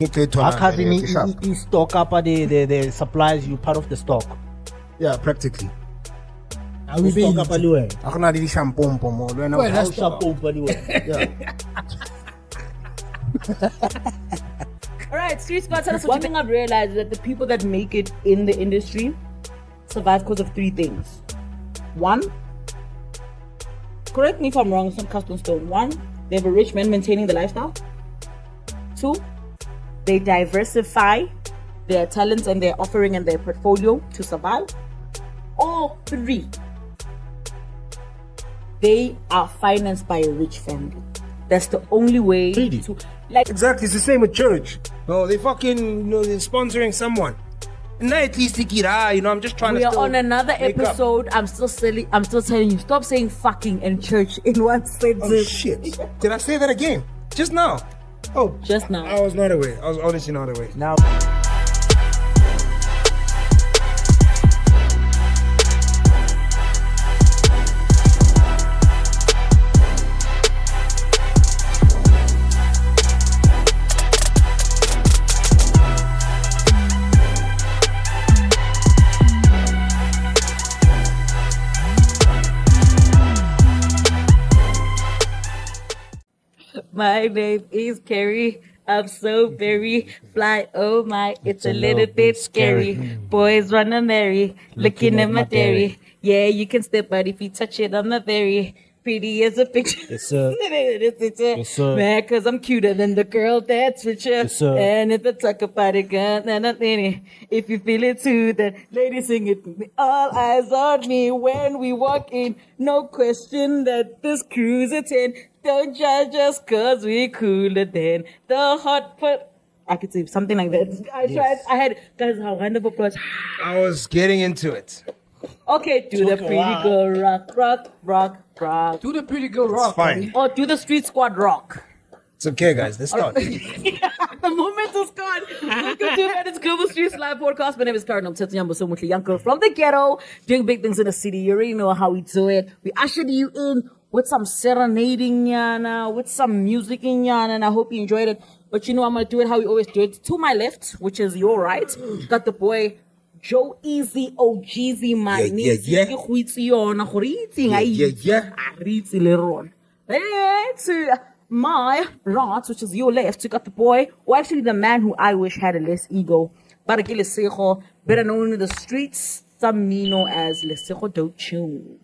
He stock up the supplies, you part of the stock. Yeah, practically. We stock up anyway. Ako na di shampoo mo. That's shampoo anyway. Yeah. All right, Street Spot, tell us one thing I've realized is that the people that make it in the industry survive because of three things. One, correct me if I'm wrong, some custom stone. One, they have a rich man maintaining the lifestyle. Two, they diversify their talents and their offering and their portfolio to survive. Or three, they are financed by a rich family. That's the only way to Exactly, it's the same with church. No, they fucking they're sponsoring someone. And at least I'm just trying we to. We are on another episode. I'm still telling you, stop saying fucking and church in one sentence. Oh shit! Did I say that again? Just now. Oh, just now. I was not aware. I was honestly not aware. Now. My name is Carrie. I'm so very fly. Oh my, it's a little bit scary. Boys wanna marry, looking at my dairy. Yeah, you can step out if you touch it. I'm not very pretty as a picture. Yes, sir. Yes, sir. Man, cause I'm cuter than the girl that's with you. Yes, sir. And if I talk about it, girl, if you feel it too, then ladies sing it with me. All eyes on me when we walk in. No question that this crew's a 10. Don't judge us cause we cooler than the hot pot. I could say something like that. I tried. I had, guys, how wonderful applause. I was getting into it. Okay, do the pretty girl rock, rock, rock, rock. Do the pretty girl rock. It's fine. Or do the street squad rock. It's okay, guys. Let's start. The moment is gone. Welcome to it's Global Streetz Live Podcast. My name is Karen. I'm Tetsunyambo Somuthi Yanko from the ghetto, doing big things in the city. You already know how we do it. We ushered you in with some serenading yana, with some music in yana, and I hope you enjoyed it. But you know, I'm going to do it how we always do it. To my left, which is your right, got the boy Joe Easy OGZ, my niece. To my right, which is your left, you got the boy, or actually the man who I wish had a less ego, Barakile Sejo, better known in the streets, Samino as Lesejo Dochu.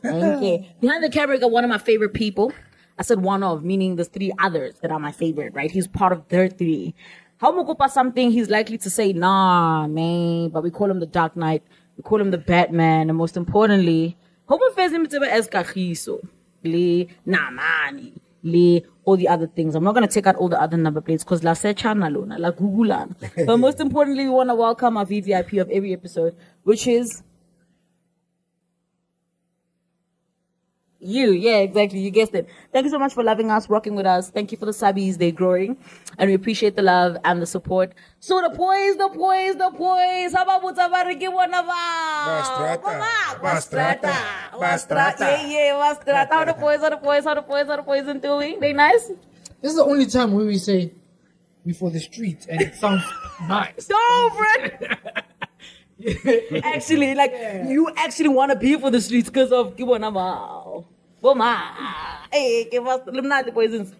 Okay. Behind the camera, I got one of my favorite people. I said one of, meaning there's three others that are my favorite, right? He's part of their three. How Mokopa something, he's likely to say, nah, man, but we call him the Dark Knight, we call him the Batman, and most importantly, Homo Fezim as Kachiso, Le Namani, Le all the other things. I'm not going to take out all the other number plates because La Sechana Luna, La Gugulan. But most importantly, we want to welcome our VVIP of every episode, which is you. Yeah, exactly. You guessed it. Thank you so much for loving us, rocking with us. Thank you for the subbies. They're growing. And we appreciate the love and the support. So the poise. How about Mutabariki Wanava? Bastrata. Yeah, Bastrata. How the poise, Ntuli? They nice? This is the only time where we say before the street and it sounds nice. No, bro. Actually, you actually want to be for the streets because of Kiwanama. Hey, give us Illuminati poisons.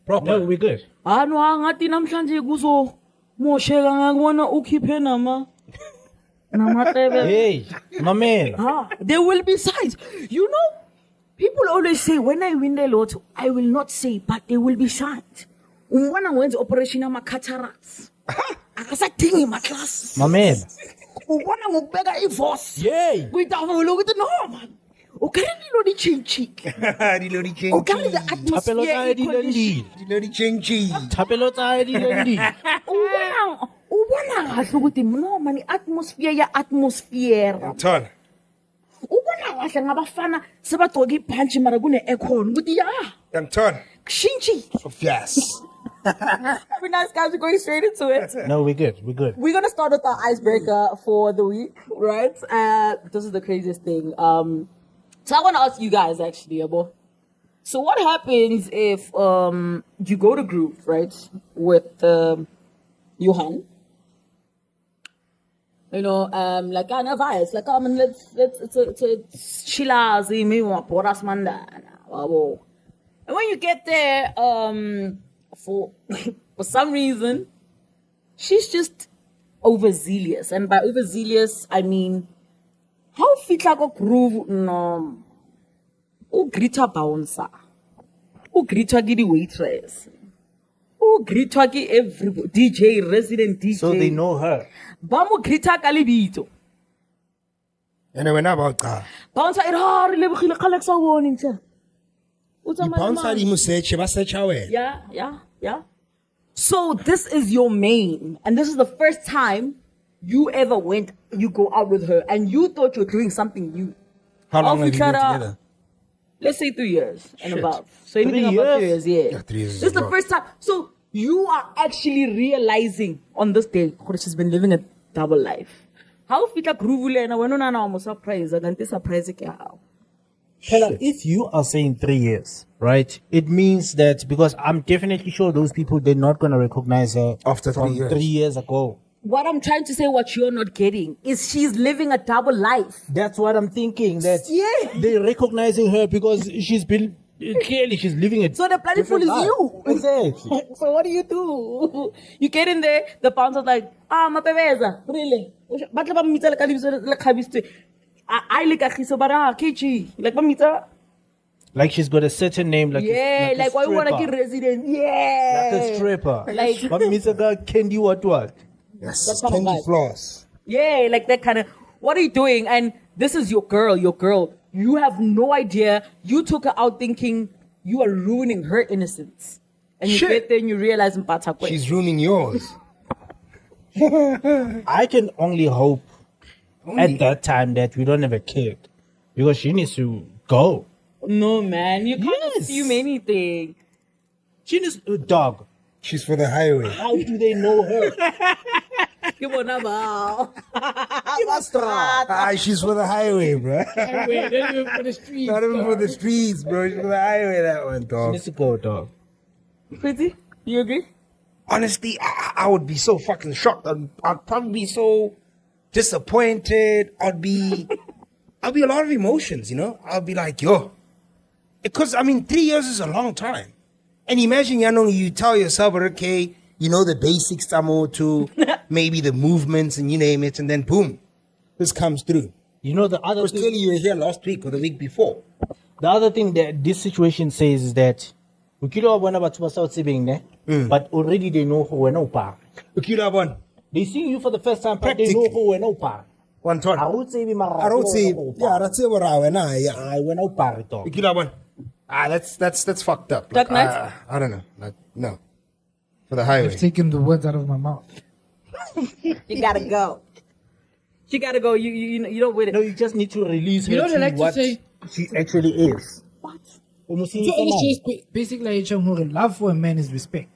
Proper. No, we're good. Ano angati namhlanje kuzo moshela ngakubona ukhiphe nama. Hey, my man. There will be signs. You know, people always say when I win the lotto, I will not say, but there will be signs. When I went to Operation Cataracts, akasadingi my class. My man. Ubona ngokubeka ivoice. Yay. Kuyidavula ukuthi no man. Ukale dilo di chinchi. Dilo di chinchi. Ukale the atmosphere. Dilo di chinchi. Tapelo tayo di. Ubona kahle ukuthi no man atmosphere ya atmosphere. Ton. Ubona kahle ngabafana sebagcoka ipunch mara kune aircon ukuthi ya. Ton. Chinchi. So fast. Very nice, guys. We're going straight into it. No, we're good. We're going to start with our icebreaker for the week, right? This is the craziest thing. So I want to ask you guys, actually, Abo. So what happens if you go to group, right, with Johan? You know, like I never it's like let's it's a chillazi, maybe want poras manda. And when you get there, for some reason, she's just overzealous, and by overzealous I mean how fit like a groove no. O grita bouncer, o grita the waitress, o grita everybody DJ resident DJ. So they know her. Bamu grita kalibito. And when about car. Bouncer it hard lebkhile khaleksa warning sir. The bouncer he must say she search away. Yeah. So this is your main, and this is the first time you ever you go out with her, and you thought you were doing something new. How long have you been together? Let's say 3 years and Shit. above. So anything about 3 years, yeah. Yeah, 3 years is This is the above. first time. So you are actually realizing on this day, she's been living a double life. How fita gruvule na wena na almost surprise. I can't surprise it. Pella, if you are saying 3 years, right, it means that because I'm definitely sure those people, they're not going to recognize her After 3 from years. 3 years ago. What I'm trying to say, what you're not getting, is she's living a double life. That's what I'm thinking. That Yeah. they're recognizing her because she's clearly she's living it. So the bloody fool is you. Exactly. So what do? You get in there, the bouncer's like, mapeveza, really? But let me tell you, I like a kisabara, kichi, like mamita. Like she's got a certain name, like Yeah, a like why you want to stripper. get resident? Yeah. Like a stripper. Like- But Mr. God, candy what? Yes, That's kind of candy vibe. floss. Yeah, like that kind of, what are you doing? And this is your girl. You have no idea. You took her out thinking you are ruining her innocence. And you Shit. get there and you realize Mpatakwe. She's ruining yours. I can only hope at that time that we don't have a kid because she needs to go. No, man. You can't Yes. assume anything. She needs a dog. She's for the highway. How do they know her? Come on, now. She's for the highway, bro. Wait, then you for the street. Not even for the streets, bro. She's for the highway, that one, She dog. needs to go, dog. Pretty? You agree? Honestly, I would be so fucking shocked. I'd probably be so disappointed. I'd be a lot of emotions, you know? I'll be like, yo. Because, 3 years is a long time. And imagine, you tell yourself, okay, you know the basics, Samo, to maybe the movements and you name it, and then boom, this comes through. You know the other Because thing, clearly you were here last week or the week before. the other thing that this situation says is that we kill our but already they know who we're no par. One They see you for the first time, but they know who we're no par. ton. I would say we I don't say, yeah, that's it. What I went out par dog. one. That's fucked up. Dark Knight? I don't know. No. For the highway. You've taken the words out of my mouth. You gotta go. She gotta go. You don't with it. No, you just need to release her You know, they to like to what say- she actually is. What? Almost So it's just basically love for a man is respect.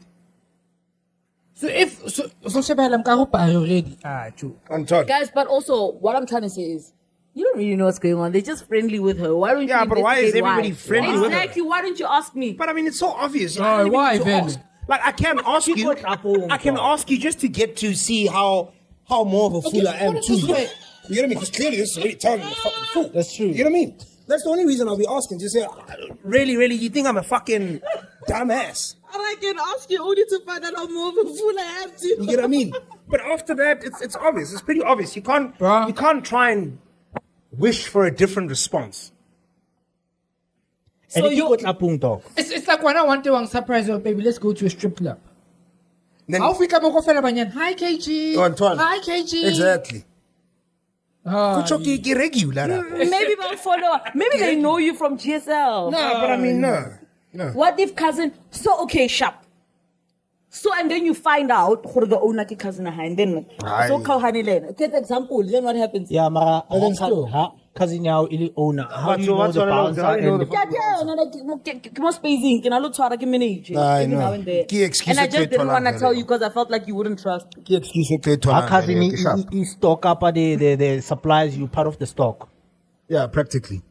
So if so Shebela Mkarupa already. True. On top. Guys, but also, what I'm trying to say is, you don't really know what's going on. They're just friendly with her. Why don't you Yeah, but why is investigate everybody friendly with her? Exactly. Why don't you ask me? But it's so obvious. Oh, I don't even why, need to Van? ask. Like I can ask you. got Apple I can on ask you just to get to see how more of a fool I am put it to this you. way. You know what I mean? Because clearly this is already telling me a fucking fool. That's true. You know what I mean? That's the only reason I'll be asking. Just say, really, you think I'm a fucking dumbass? And I can ask you only to find out how more of a fool I am to. You get what I mean? But after that, it's obvious. It's pretty obvious. You can't try and wish for a different response. And So if you you- got Apung dog. It's like when I want to surprise her, baby, let's go to a strip club. Then, How fika mo ko fela banyan? Hi KG. Oh, Antoine. Hi KG. exactly. Ah, Kucho ki regular. Maybe they'll follow. Maybe they know you from GSL. No, but no. What if cousin? So okay, sharp. So and then you find out who the owner ki cousin ha, and then Aye. so call Hanilene. Take example. Then what happens? Yeah, Mara, then still. cousin now ili owner. How do you know what's the on the logs? bouncer How do you know and the the Yeah, no, like more spacing. Can I look to manage I every know. now and then? Ki excuse And I it to just didn't Tola want to Valley. tell you because I felt like you wouldn't trust. Ki excuse okay to Our cousin he stock up the supplies you part of the stock. Yeah, practically.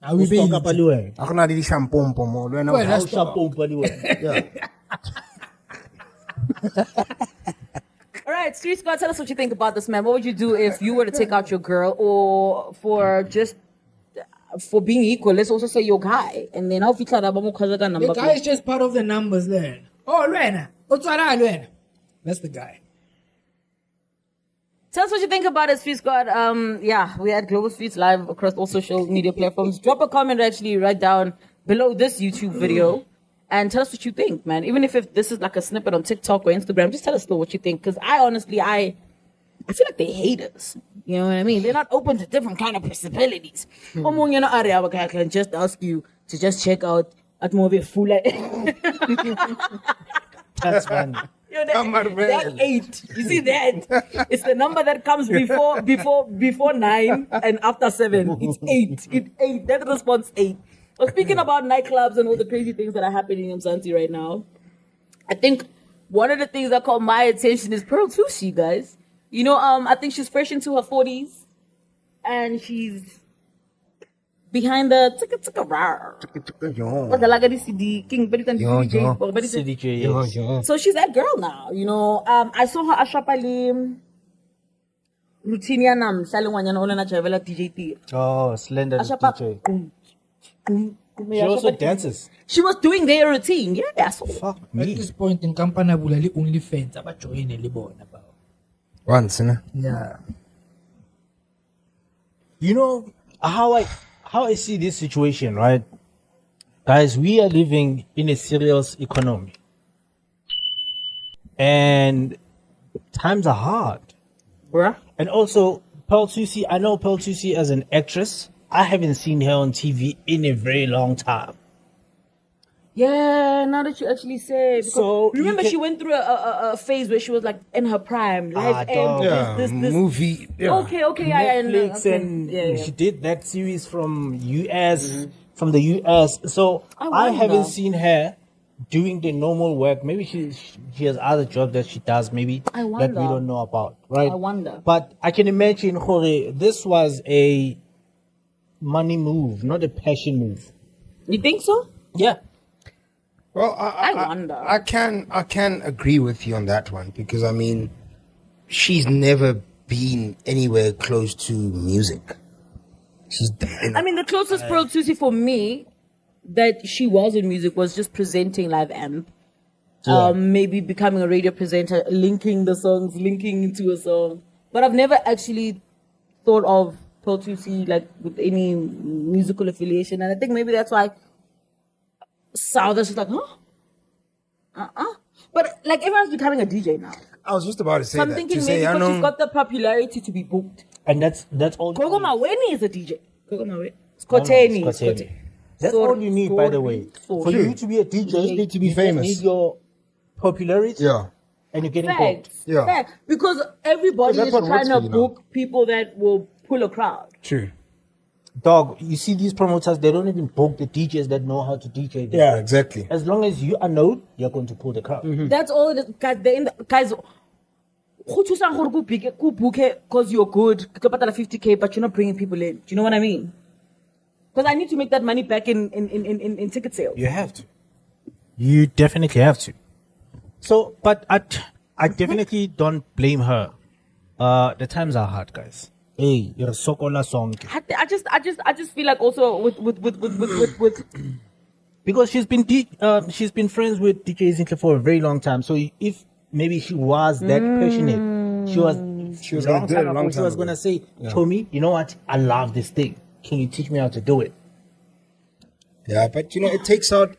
Are we Stock being up aliwe. Ako na di shampoo mo. Well, How that's shampoo aliwe. Yeah. All right, Street Squad, tell us what you think about this, man. What would you do if you were to take out your girl, or for being equal? Let's also say your guy, and then how if you tell the number? guy is just part of the numbers there. Oh, Luena. That's the guy. Tell us what you think about it, Street Squad. Yeah, we had Global Streetz Live across all social media platforms. Drop a comment actually right down below this YouTube video and tell us what you think, man. Even if this is like a snippet on TikTok or Instagram, just tell us what you think. Because I honestly, I feel like they hate us. You know what I mean? They're not open to different kind of possibilities. I can just ask you to just check out at movie full. That's funny. Yo, that 8. You see that? It's the number that comes before 9 and after 7. It's 8. It's 8. That response 8. Well, speaking about nightclubs and all the crazy things that are happening in Mzansi right now, I think one of the things that caught my attention is Pearl Thusi, guys. You know, I think she's fresh into her 40s, and she's behind the CDJ. So she's that girl now, you know. I saw her Ashapali routine yanam salingwanyana ona na chavela DJ. Oh, slender DJ. She also dances. She was doing their routine, yeah. So Fuck At me. this point in Kampana Bulali only fans about joining Libon about. Once, you know? Yeah. You know how I see this situation, right? Guys, we are living in a serious economy. And times are hard. bruh. And also, Pearl Thusi, I know Pearl Thusi as an actress. I haven't seen her on TV in a very long time. Yeah, now that you actually say, because So, you remember can- she went through a phase where she was like in her prime, live dog. this. Movie. Yeah. Okay, yeah, Netflix, okay. and yeah. she did that series from from the US. So I I haven't wonder. seen her doing the normal work. Maybe she has other jobs that she does, maybe I that we wonder. don't know about, right? I wonder. But I can imagine, Jorge, this was a money move, not a passion move. You think so? Yeah. Well, I wonder. I can agree with you on that one, because I mean, she's never been anywhere close to music. She's, you know, I mean, the closest Pearl Thusi for me that she was in music was just presenting live amp. Maybe becoming a radio presenter, linking the songs, linking into a song. But I've never actually thought of Pearl Thusi like with any musical affiliation, and I think maybe that's why Southers is like, But like everyone's becoming a DJ now. I was just about to say So I'm that. thinking To maybe say, I because she's know, got the popularity to be booked. And that's all. Gogo Maweni is a DJ. Gogo Maweni. No, Skoteni. no, Skoteni. Skoteni. That's all you need, by the way. For you to be a DJ, you need to be you just famous. need your popularity. Yeah. And you're getting booked. Facts. Yeah. Facts. Because everybody Because is that's what trying works to for you now. book people that will pull a crowd. True. Dog, you see these promoters, they don't even book the DJs that know how to DJ. Yeah, exactly. As long as you are known, you're going to pull the crowd. That's all it is. Guys, because you're good, 50K, but you're not bringing people in. Do you know what I mean? Because I need to make that money back in ticket sales. You have to. You definitely have to. So, but I definitely don't blame her. The times are hard, guys. Hey, you're a Sokola song. I just feel like also with Because she's been friends with DJ Zintle for a very long time. So if maybe she was that passionate, she was gonna do it a long she time was ago. gonna say, Tommy, you know what? I love this thing. Can you teach me how to do it? Yeah, but you know, it takes out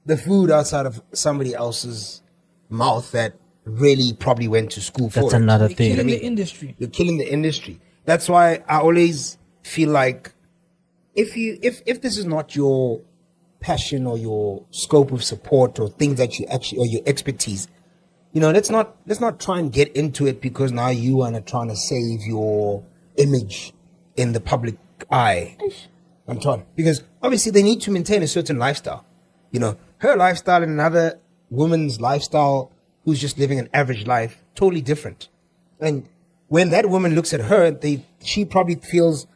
the food outside of somebody else's mouth that really probably went to school for That's it. another Killing thing. the industry. You're killing the industry. That's why I always feel like if this is not your passion or your scope of support or things that you actually, or your expertise, you know, let's not try and get into it because now you are trying to save your image in the public eye. I'm trying, because obviously they need to maintain a certain lifestyle. You know, her lifestyle and another woman's lifestyle who's just living an average life, totally different. And when that woman looks at her, she probably feels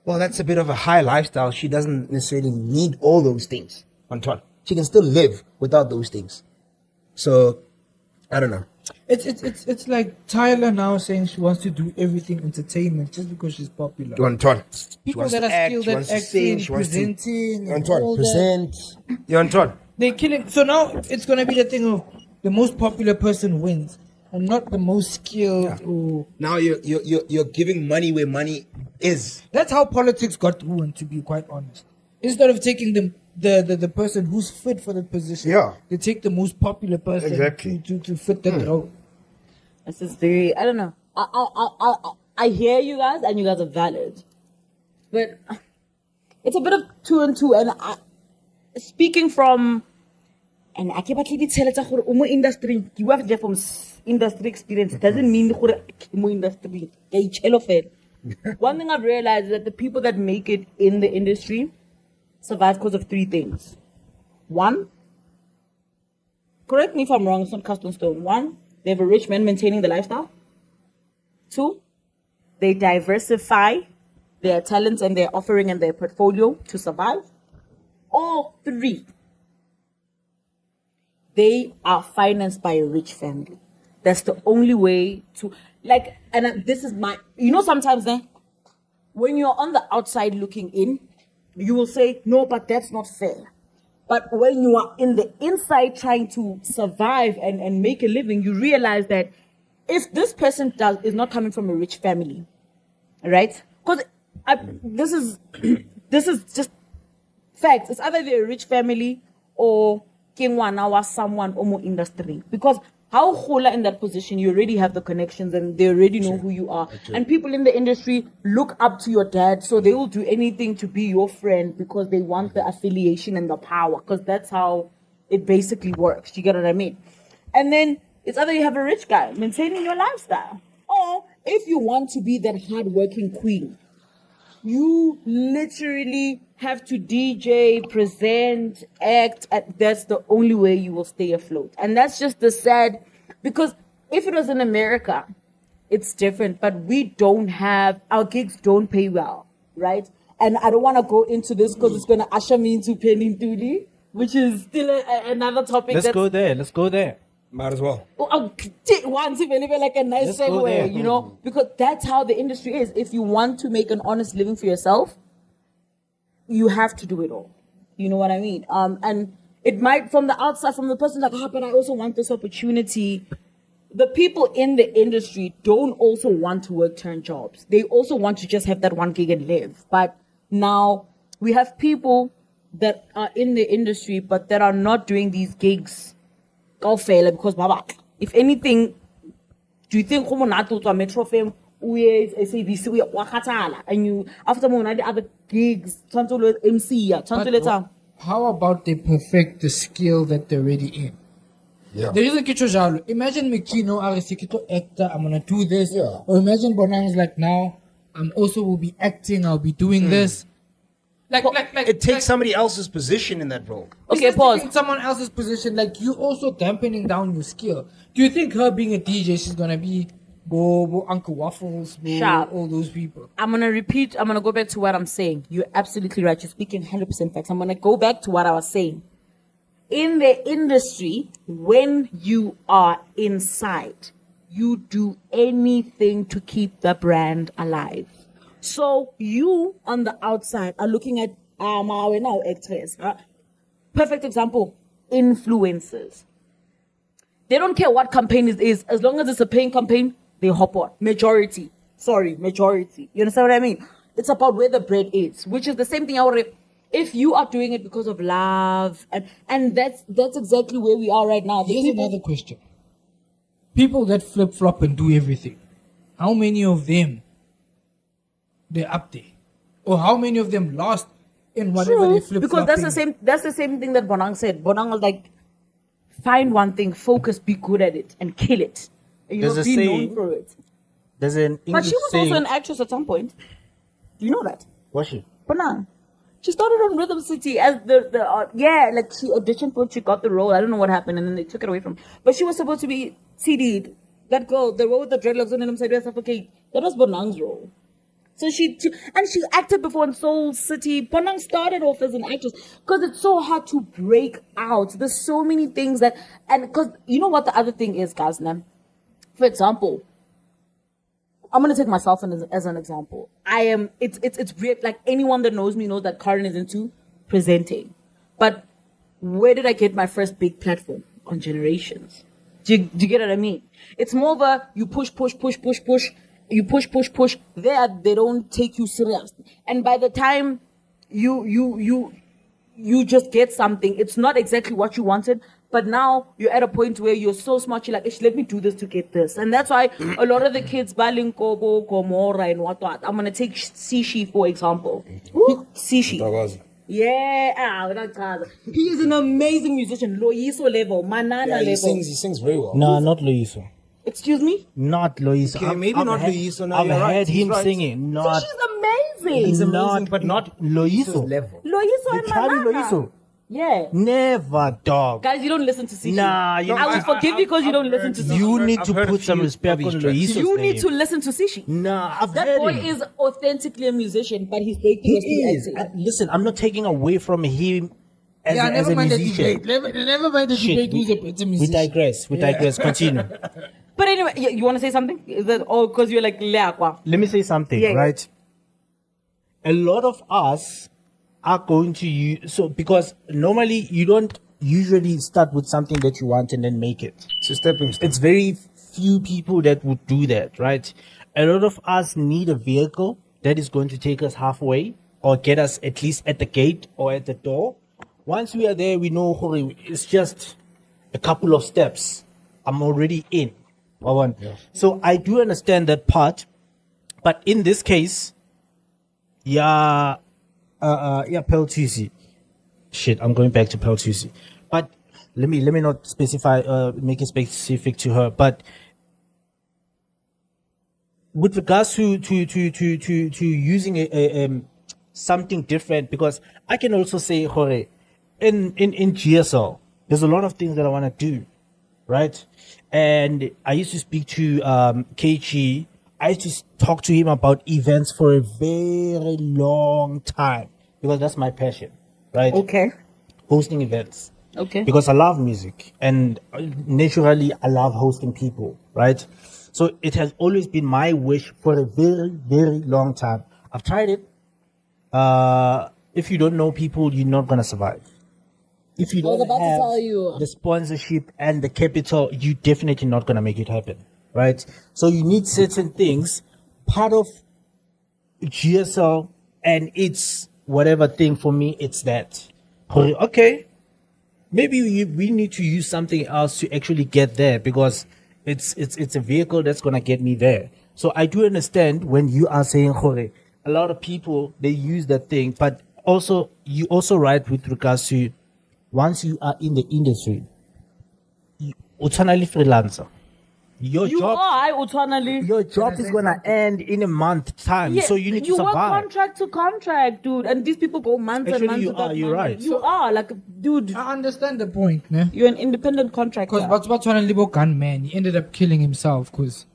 well, that's a bit of a high lifestyle. She doesn't necessarily need all those things. Antoine, she can still live without those things. So, I don't know. It's like Tyler now saying she wants to do everything entertainment just because she's popular. Antoine, People that are skilled at acting, presenting, and Antoine, all present. Yeah, Antoine. they're killing. So now it's gonna be the thing of the most popular person wins, and not the most skilled. Or Now you're giving money where money is. that's how politics got ruined. To be quite honest, instead of taking the person who's fit for the position, Yeah. they take the most popular person Exactly. to fit the role. This is very, I don't know. I hear you guys, and you guys are valid. But it's a bit of two and two. And speaking from, and I keep telling you, industry, you have from industry experience, doesn't mean industry. One thing I've realized is that the people that make it in the industry survive because of three things. One, correct me if I'm wrong, it's not cast on stone. One, they have a rich man maintaining the lifestyle. Two, they diversify their talents and their offering and their portfolio to survive. Or three, they are financed by a rich family. That's the only way to, like, and this is my, sometimes when you're on the outside looking in, you will say, no, but that's not fair. But when you are in the inside trying to survive and make a living, you realize that if this person is not coming from a rich family, right? Because this is just facts. It's either they're a rich family or kingwana someone or industry. Because how hula in that position, you already have the connections and they already know who you are. And people in the industry look up to your dad, so they will do anything to be your friend because they want the affiliation and the power, because that's how it basically works. You get what I mean? And then it's either you have a rich guy maintaining your lifestyle, or if you want to be that hardworking queen, you literally have to DJ, present, act. That's the only way you will stay afloat. And that's just the sad, because if it was in America, it's different, but we don't have, our gigs don't pay well, right? And I don't want to go into this because it's going to usher me into Ntuli, which is still another topic. Let's go there. Might as well. Once even like a nice Let's go there. segue, because that's how the industry is. If you want to make an honest living for yourself, you have to do it all. You know what I mean? And it might, from the outside, from the person like, but I also want this opportunity. The people in the industry don't also want to work turn jobs. They also want to just have that one gig and live. But now we have people that are in the industry, but that are not doing these gigs. Go fail because baba. If anything, do you think Homonato to a Metro Fame SABC wakhatala and you after more the other gigs, Ntuli MC, Ntuli How about they perfect the skill that they're already in? Yeah. There is a kitchen jalo. Imagine Mekino Arisiki actor, I'm gonna do this. Yeah. Or imagine Bonang's like now, I'm also will be acting, I'll be doing this. Like It takes somebody else's position in that role. Okay, pause. Taking someone else's position, like you also dampening down your skill. Do you think her being a DJ, she's gonna be Bo Uncle Waffles, Bo, Sharp. all those people? I'm going to go back to what I'm saying. You're absolutely right. You're speaking 100% facts. I'm going to go back to what I was saying. In the industry, when you are inside, you do anything to keep the brand alive. So you on the outside are looking at now actress. Perfect example, influencers. They don't care what campaign it is. As long as it's a paying campaign, they hop on. Majority. You understand what I mean? It's about where the bread is, which is the same thing. If you are doing it because of love, and that's exactly where we are right now. Here's another question. People that flip-flop and do everything, how many of them they're up there? Or how many of them lost in whatever they flip-flopping? Because that's the same thing that Bonang said. Bonang was like, find one thing, focus, be good at it, and kill it. And There's a be saying- known for it. There's an But English she was saying. also an actress at some point. Do you know that? Was she? Bonang. She started on Rhythm City as like she auditioned for it, she got the role. I don't know what happened, and then they took it away from her. But she was supposed to be CD'd. That girl, the role with the dreadlocks on him said, okay, that was Bonang's role. So she acted before in Soul City. Bonang started off as an actress because it's so hard to break out. There's so many things and because you know what the other thing is, guys, man. For example, I'm gonna take myself as an example. It's weird. Like anyone that knows me knows that Karen is into presenting. But where did I get my first big platform? On Generations. Do you get what I mean? It's more of a you push. You push. They don't take you serious. And by the time you just get something, it's not exactly what you wanted. But now you're at a point where you're so smart, you're like, let me do this to get this. And that's why a lot of the kids, Balinkobo, Komora, and what. I'm going to take Sishi, for example. Sishi. Yeah, he is an amazing musician. Loyiso level, Manana level. He sings very well. No, not Loyiso. Excuse me? Not Loyiso. Okay, maybe not Loyiso. No, I've you're right. heard him Right. singing. Not, Sishi's amazing. He's amazing, but not Loyiso. level. Loyiso and Charlie Manana. Loyiso. Yeah. Never, dog. Guys, you don't listen to Sishi. Nah, I will forgive you because you don't listen to Sishi. You need I've to heard put a some few respect of on his tracks. Loyiso's You need name. to listen to Sishi. Nah, I've That heard boy him. is authentically a musician, but he's breaking us He is. through acting. Listen, I'm not taking away from him as, Yeah, as never a mind the musician. debate. Never mind the Shit, debate who's a better We musician. digress. Continue. But anyway, you want to say something? Is that all because you're like, Leakwa? Let me say something, Yeah. right? A lot of us are going to use, so because normally you don't usually start with something that you want and then make it. It's a stepping stone. It's very few people that would do that, right? A lot of us need a vehicle that is going to take us halfway or get us at least at the gate or at the door. Once we are there, we know it's just a couple of steps. I'm already in. So I do understand that part, but in this case, Pel Thusi. Shit, I'm going back to Pel Thusi. But let me not specify, make it specific to her. But with regards to using a something different, because I can also say, Hore, in GSL, there's a lot of things that I want to do, right? And I used to speak to KG. I used to talk to him about events for a very long time because that's my passion, right? Okay. Hosting events. Okay. Because I love music and naturally I love hosting people, right? So it has always been my wish for a very, very long time. I've tried it. If you don't know people, you're not going to survive. If you I was don't about to have tell you. the sponsorship and the capital, you're definitely not going to make it happen, right? So you need certain things. Part of GSL and it's whatever thing for me, it's that. Okay, maybe we need to use something else to actually get there because it's a vehicle that's gonna get me there. So I do understand when you are saying, Jorge, a lot of people they use that thing, but also you also right with regards to once you are in the industry, uthanali freelancer. Your job is gonna end in a month time, Yeah, so you need to you work survive. contract to contract, dude, and these people go months Actually, and months. you without are, you're money. right. You are like, dude, I understand the point, ne? you're an independent contractor. Because what's one Libo gunman? He ended up killing himself. Because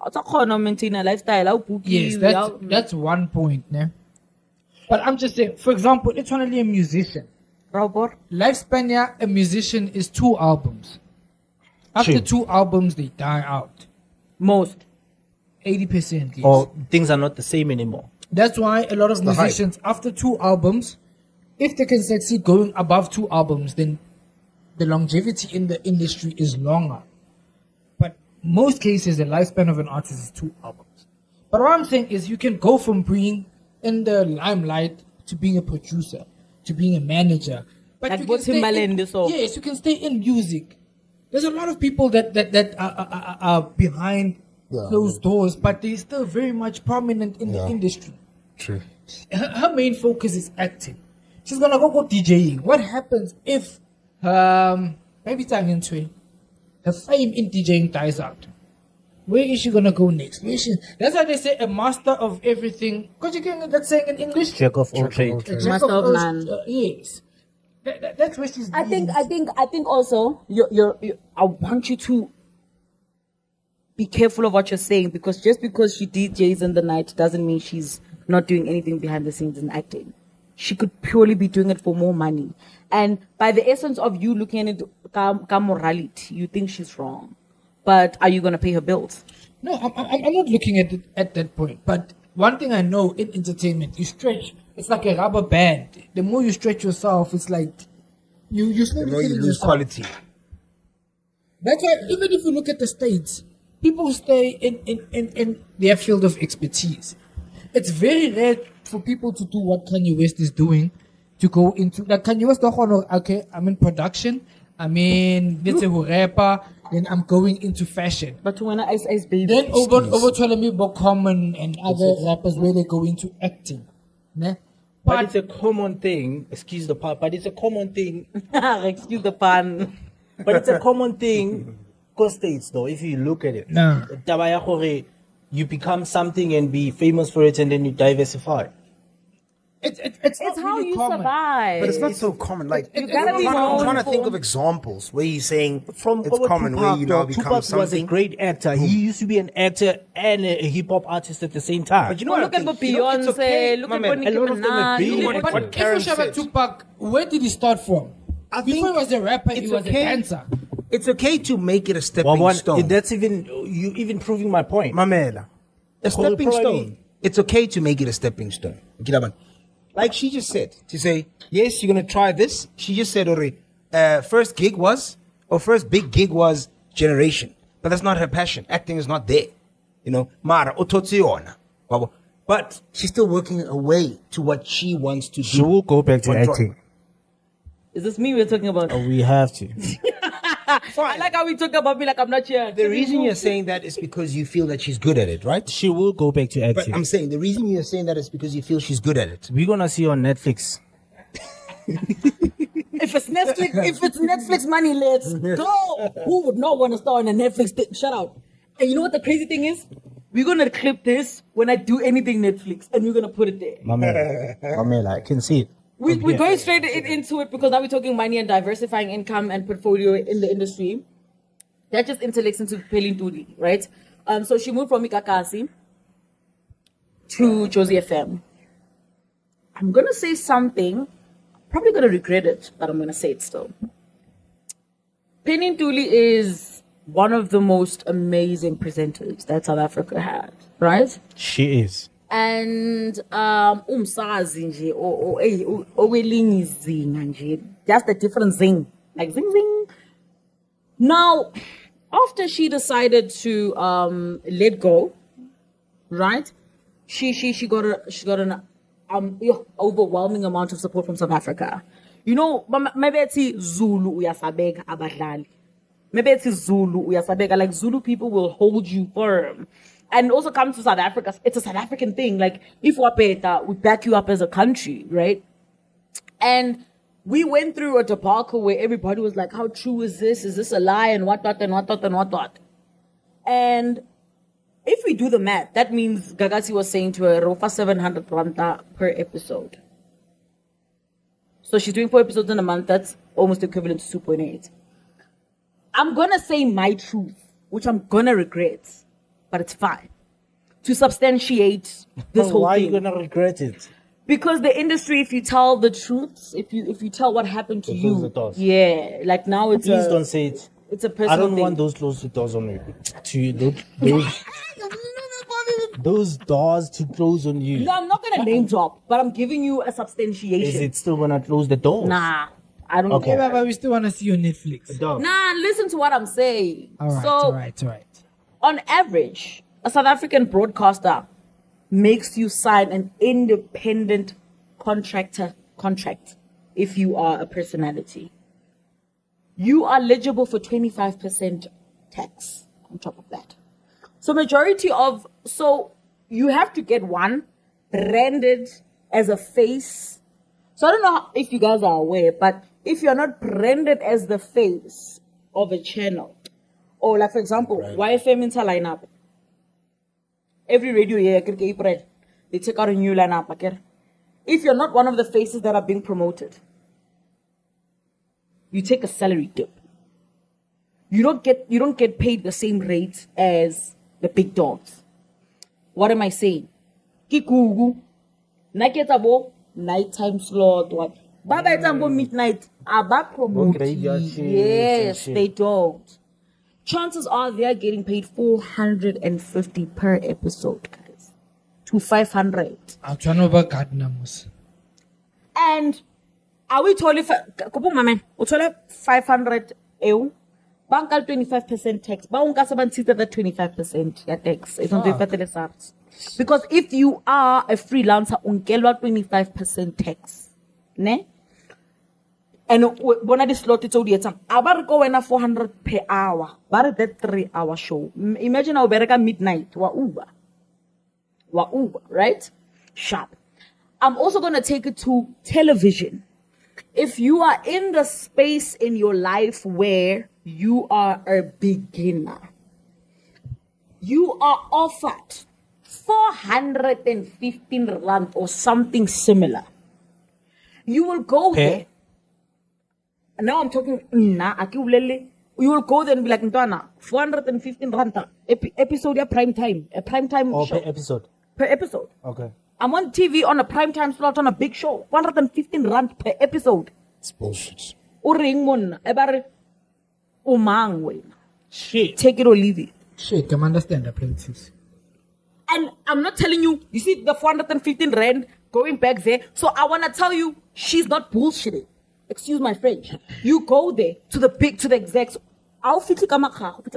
It's a corner maintain a lifestyle. How yes, that's one point, ne? But I'm just saying, for example, it's only a musician. Robert. Lifespan, yeah, a musician is 2 albums. After True. 2 albums, they die out. Most. 80%. Yes. Or things are not the same anymore. That's why a lot of musicians, after 2 albums, if they can succeed going above 2 albums, then the longevity in the industry is longer. But most cases, the lifespan of an artist is 2 albums. But what I'm saying is you can go from being in the limelight to being a producer, to being a manager. But Like you what can stay Timbaland is all. yes, you can stay in music. There's a lot of people that are behind closed doors, but they're still very much prominent in the industry. True. Her main focus is acting. She's gonna go DJing. What happens if maybe Ntuli, her fame in DJing dies out? Where is she gonna go next? Where is she? That's why they say a master of everything. Because you can that's saying in English. Jack of all trades. A jack Master of all- none. yes. That's where she's. I think also I want you to be careful of what you're saying because just because she DJs in the night doesn't mean she's not doing anything behind the scenes and acting. She could purely be doing it for more money. And by the essence of you looking at it, ka morality, you think she's wrong. But are you going to pay her bills? No, I'm not looking at it at that point. But one thing I know in entertainment, you stretch. It's like a rubber band. The more you stretch yourself, it's like you slowly The more you killing lose yourself. quality. That's why even if you look at the States, people stay in their field of expertise. It's very rare for people to do what Kanye West is doing, to go into like Kanye West. Okay, I'm in production. I'm in let's say rapper. Then I'm going into fashion. But when I ice baby. Then over telling me about Common and other rappers where they go into acting. Ne? But it's a common thing. Excuse the pun. But it's a common thing. Excuse the pun. But it's a common thing. Because States, though, if you look at it, No. taba ya gore, you become something and be famous for it, and then you diversify. It's It's not how really you common. survive. But it's not so common. Like You gotta be I'm trying to known think for- of examples where you're saying From it's Robert common where Tupac, you now though, become Tupac was a something. great actor. He used to be an actor and a hip hop artist at the same time. But you know Well, what? look I at think? You know, it's Beyonce, okay, look my at man, Nicki a lot of them are Minaj. big. Look at What But Karen if you said. Tupac, where did he start from? I Before think he was a rapper, he it's was okay. a dancer. It's okay to make it a stepping Well, stone. that's even proving my point. Mamela. A stepping Probably- stone. It's okay to make it a stepping stone. Kilaban. Like she just said, to say, yes, you're going to try this. She just said already, first big gig was Generation. But that's not her passion. Acting is not there. You know, Mara, ototsiona. But she's still working her way to what she wants to do. She will go back to One acting. drop. Is this me we're talking about? We have to. I like how we talk about me like I'm not here. The reason you're saying that is because you feel that she's good at it, right? She will go back to But acting. I'm saying the reason you're saying that is because you feel she's good at it. We're gonna see on Netflix. If it's Netflix money, let's go. Who would not want to star on a Netflix thing? Shut out. And you know what the crazy thing is? We're gonna clip this when I do anything Netflix, and we're gonna put it there. Mamela, I can see it. We're going straight into it because now we're talking money and diversifying income and portfolio in the industry. That just interlinks into Ntuli, right? So she moved from Mikakasi to Josie FM. I'm gonna say something, probably gonna regret it, but I'm gonna say it still. Ntuli is one of the most amazing presenters that South Africa had, right? She is. And umsazi nje owelinye izinga nje, just a different zing, like zing zing. Now, after she decided to let go, right? She got an overwhelming amount of support from South Africa. You know, maybe it's Zulu uyasabeka abadlali. Maybe it's Zulu uyasabeka, like Zulu people will hold you firm. And also come to South Africa, it's a South African thing. Like, if we're better, we back you up as a country, right? And we went through a debacle where everybody was like, how true is this? Is this a lie? And what. And if we do the math, that means Gagasi was saying to her, Rofa 700 ranta per episode. So she's doing 4 episodes in a month. That's almost equivalent to 2.8. I'm going to say my truth, which I'm going to regret. But it's fine to substantiate this whole Why thing. are you gonna regret it? Because the industry, if you tell the truth, if you tell what happened to It you, closes the doors. yeah, like now it's Please don't say it. it's a personal I don't thing. want those closed doors on you. Those doors to close on you. No, I'm not gonna name drop, but I'm giving you a substantiation. Is it still gonna close the doors? Nah, I don't. Okay. Yeah, but we still want to see you on Netflix. Nah, listen to what I'm saying. All right, so, all right. on average, a South African broadcaster makes you sign an independent contract if you are a personality. You are eligible for 25% tax on top of that. So you have to get one branded as a face. So I don't know if you guys are aware, but if you're not branded as the face of a channel, or like for example, YFM into lineup, every radio here, they take out a new lineup. Okay? If you're not one of the faces that are being promoted, you take a salary dip. You don't get paid the same rate as the big dogs. What am I saying? Kikugu, Naketabo, nighttime slot, what? Baba Etambo midnight. Aba promote. graveyard shifts and Yes, shit. they don't. Chances are they're getting paid $450 per episode, guys. To 500. I'm trying to work hard numbers. And are we totally we told 500 EU? Banka 25% tax. Ba unka sa bansita that 25% ya tax. It's not the because if you are a freelancer, unkelwa 25% tax. Ne? And bona di slot it's already some. Abar go wena 400 per hour. But that 3-hour show. Imagine how bereka midnight wa Uber, right? Sharp. I'm also going to take it to television. If you are in the space in your life where you are a beginner, you are offered 415 rand or something similar. You will go there. Now I'm talking, you will go there and be like, Ntwana, 415 rand episode ya prime time. A prime time Or show. per episode. Per episode. Okay. I'm on TV on a primetime slot on a big show. 115 rand per episode. It's bullshit. Uring mon, ebare umang wena. Shit. Take it or leave it. Shit, can understand the politics. And I'm not telling you, you see the 415 rand going back there. So I want to tell you, she's not bullshitting. Excuse my French. You go there to the execs. I'll fit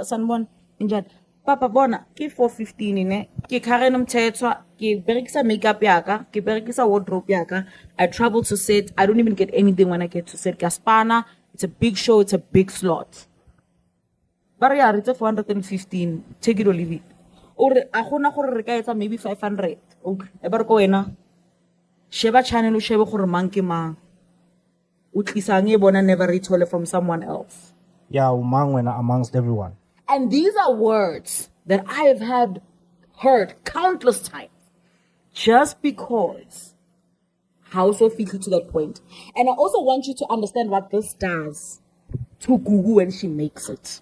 someone in that. Papa bona, ke 415 ine, ke kare nomthetho, ke berekisa makeup yaka, ke berekisa wardrobe yaka. I travel to set. I don't even get anything when I get to set. Gaspana, it's a big show, it's a big slot. But yeah, it's a 415. Take it or leave it. Or akona gore re ka etsa maybe 500. Okay. Ebar ko wena. Sheba channel o shebe gore mang ke mang. Utlisa nge bona never retole from someone else. Yeah, umang wena amongst everyone. And these are words that I have heard countless times just because how so feel to that point. And I also want you to understand what this does to Gugu when she makes it.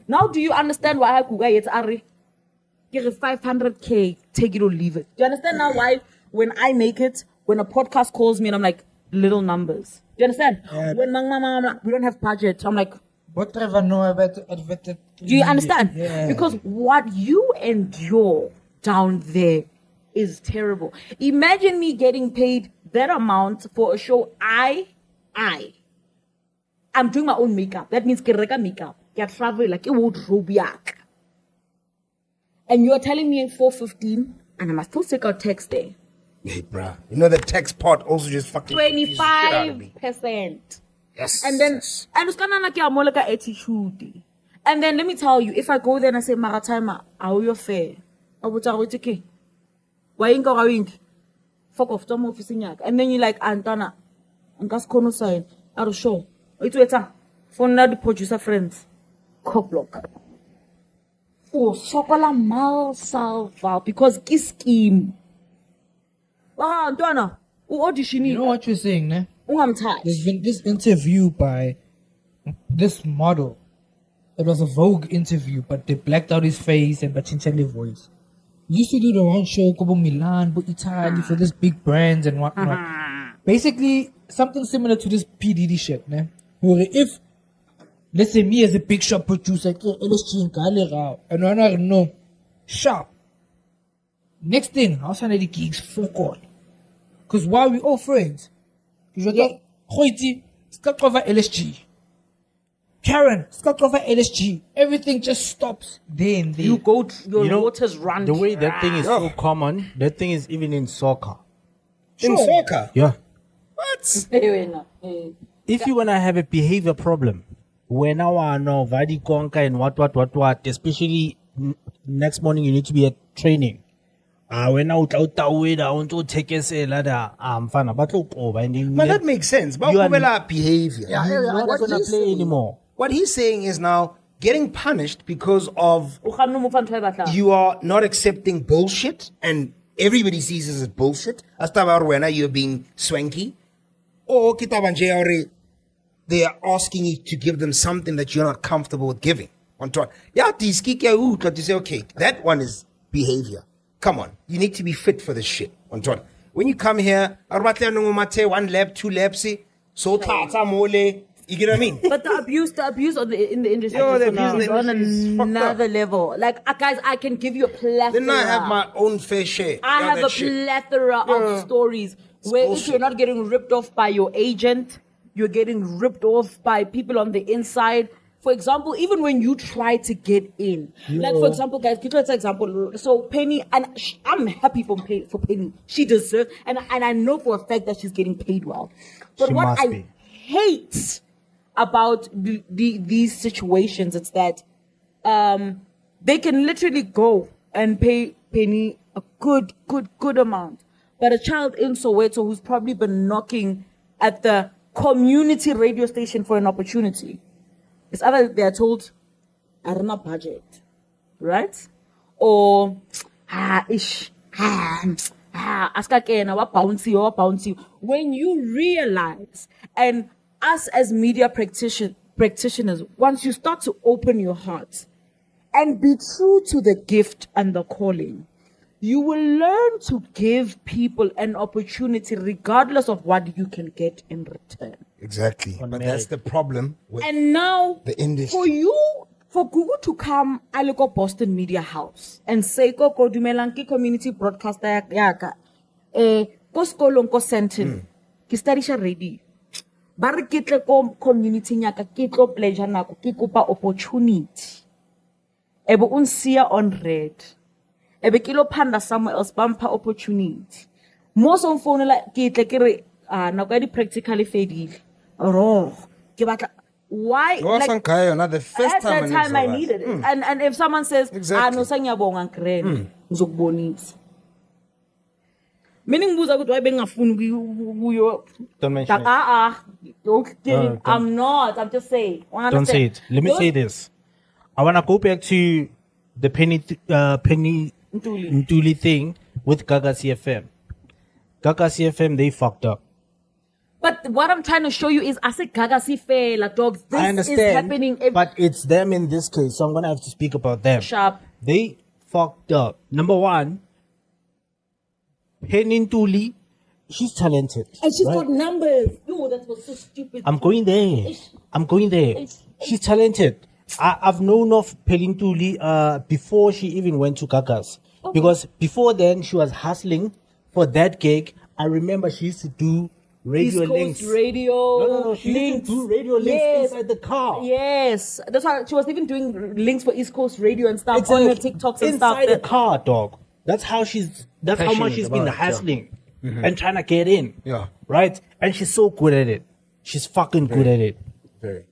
Now, do you understand why Gugu gets Ari? Give 500K, take it or leave it. Do you understand now why when I make it, when a podcast calls me and I'm like, little numbers? Do you understand? When Mama, we don't have budget, I'm like, What Trevor know about do you understand? Yeah. Because what you endure down there is terrible. Imagine me getting paid that amount for a show. I'm doing my own makeup. That means kereka makeup. Get travel like it would rubiak. And you're telling me 415 and I must still take out tax there. Hey, bruh. You know the tax part also just fucking confuses the shit out of me. 25%. Yes. And then, and it's kind of like a attitude. And then let me tell you, if I go there and I say, Maratima, how you fair? I would tell you, okay. Why ain't going? Fuck off, some office in yak. And then you like, Antana, and gas kono sign, out of show. Wait, for now, the producer friends. Cockblock. Oh, Sokola mal salva, because kiss scheme. Ah, Antana, who audition? You know what you're saying, ne? I'm tired. There's been this interview by this model. It was a Vogue interview, but they blacked out his face and Bachinchali voice. He used to do the one show, Kobo Milan, but Italy for this big brands and whatnot. Basically, something similar to this PDD shit, ne? Where if, let's say me as a big shop producer, and I don't know, sharp. Next thing, I was trying to the gigs for God. Because why we all friends? Yeah. Goiti, start over LSG. Karen, start over LSG. Everything just stops there and there. You go, your waters run. The way that thing is so common, that thing is even in soccer. In soccer? Yeah. What? If you wanna have a behavior problem, when I know Vadi Konka and what, especially next morning you need to be at training. When I want to take a say ladder, fana but that makes sense. But You are- behavior. you're not What gonna he's play saying- anymore. What he's saying is now getting punished because of you are not accepting bullshit and everybody sees this as bullshit. Hasta when you're being swanky. Or they are asking you to give them something that you're not comfortable with giving. Yeah, you say, okay, that one is behavior. Come on, you need to be fit for this shit. when you come here, one lap, 2 laps, so mole. You get what I mean? But the abuse in the industry Yo, the is abuse in the on industry is fucked another level. Like, guys, I can give you a plethora. Then I have my own fair share. I have a plethora of stories where if bullshit. you're not getting ripped off by your agent, you're getting ripped off by people on the inside. For example, even when you try to get in, like for example, guys, give us an example. So Penny, and I'm happy for Penny. She deserves, and I know for a fact that she's getting paid well. But She what must I be. hate about these situations, it's that they can literally go and pay Penny a good amount, but a child in Soweto who's probably been knocking at the community radio station for an opportunity, it's either they are told, I don't have budget, right? Or bouncy. When you realize, and us as media practitioners, once you start to open your heart and be true to the gift and the calling, you will learn to give people an opportunity regardless of what you can get in return. Exactly. But that's the problem with And now, the industry. for Google to come a local Boston Media House and say, "Ko dumelang ke community broadcaster ya ka, ko sekolong ko Sentin, ke studisha radio. Ba re ke tle ko community ya ka, ke tlo pleasure nako, ke kopa opportunity. Ebe unsiya on red. Ebe ke lo phanda somewhere else, bampa opportunity. Most on phone like ke tle ke re nako ya di practically fedile. Ke batla why Like, the first at time that time I needed it. And if someone says, Exactly. no sangiyabonga ngikrene, ngizokubonisa. Meaning buza ukuthi wayebengafuni kuyo. Don't mention it. Don't kidding. I'm not. I'm just saying. Don't say it. Let me say this. I want to go back to the Penny Ntuli thing with Gaga CFM. Gaga CFM, they fucked up. But what I'm trying to show you is, I said Gaga si fela, dogs. This I understand, is happening. but it's them in this case, so I'm gonna have to speak about them. Sharp. They fucked up. Number one, Penny Ntuli, she's talented. And she's right? got numbers. Yo, that was so stupid. I'm going there. She's talented. I've known of Penny Ntuli before she even went to Gaga's. Okay. Because before then, she was hustling for that gig. I remember she used to do radio East Coast links. Radio. No. She used to do radio links inside the car. Yes. That's why she was even doing links for East Coast Radio and stuff on her TikToks and stuff. Inside the car, dog. That's how much she's been hustling and trying to get in. Yeah. Right? And she's so good at it. She's fucking good at it. Very.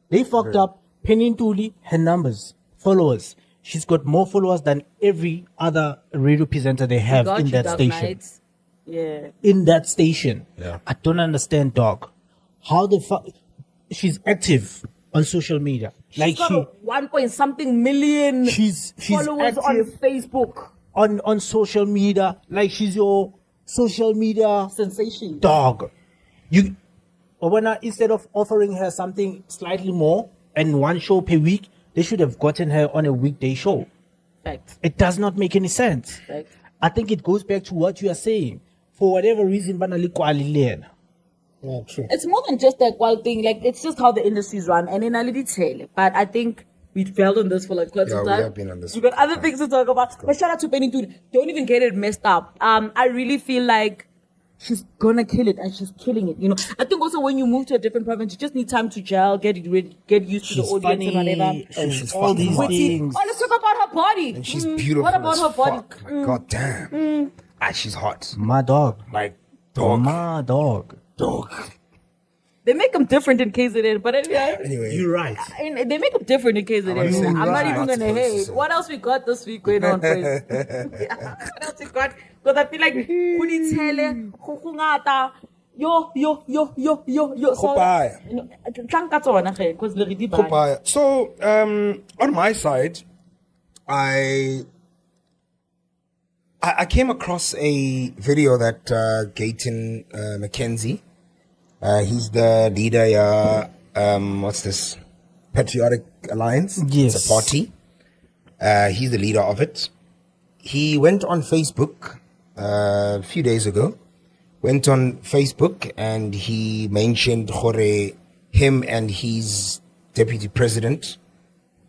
They fucked up. Penny Ntuli, her numbers, followers. She's got more followers than every other radio presenter they have in that station. Nights. Yeah. In that station. Yeah. I don't understand, dog. How the fuck? She's active on social media. She's got 1 million she's followers on active Facebook. on social media. Like she's your social media Sensation. dog. Instead of offering her something slightly more and one show per week, they should have gotten her on a weekday show. Fact. It does not make any sense. Fact. I think it goes back to what you are saying. For whatever reason, Yeah, true. It's more than just that one thing. Like, it's just how the industries run. And in a little detail. But I think we failed on this for like quite some Yeah, time. we have been on this We've got for other things to talk about. But shout out to Penny Ntuli. Don't even get it messed up. I really feel like she's gonna kill it, and she's killing it. You know, I think also when you move to a different province, you just need time to gel, get used to the audience funny. and whatever. She's all fucking these hot. things. Oh, let's talk about her body. And she's beautiful. What about as her body? fuck. Like, God damn. She's hot. My dog. Like, dog. My dog. Dog. They make them different in KZN, but Anyway. You're right. they make them different in KZN. I'm not even gonna hate. What else we got this week going on, friends? What else we got? Because I feel like Kunitele, Kukungata, yo. Kopaya. So, on my side, I came across a video that Gayton McKenzie, he's the leader, what's this? Patriotic Alliance. Yes. It's a party. He's the leader of it. He went on Facebook a few days ago, went on Facebook and he mentioned him and his deputy president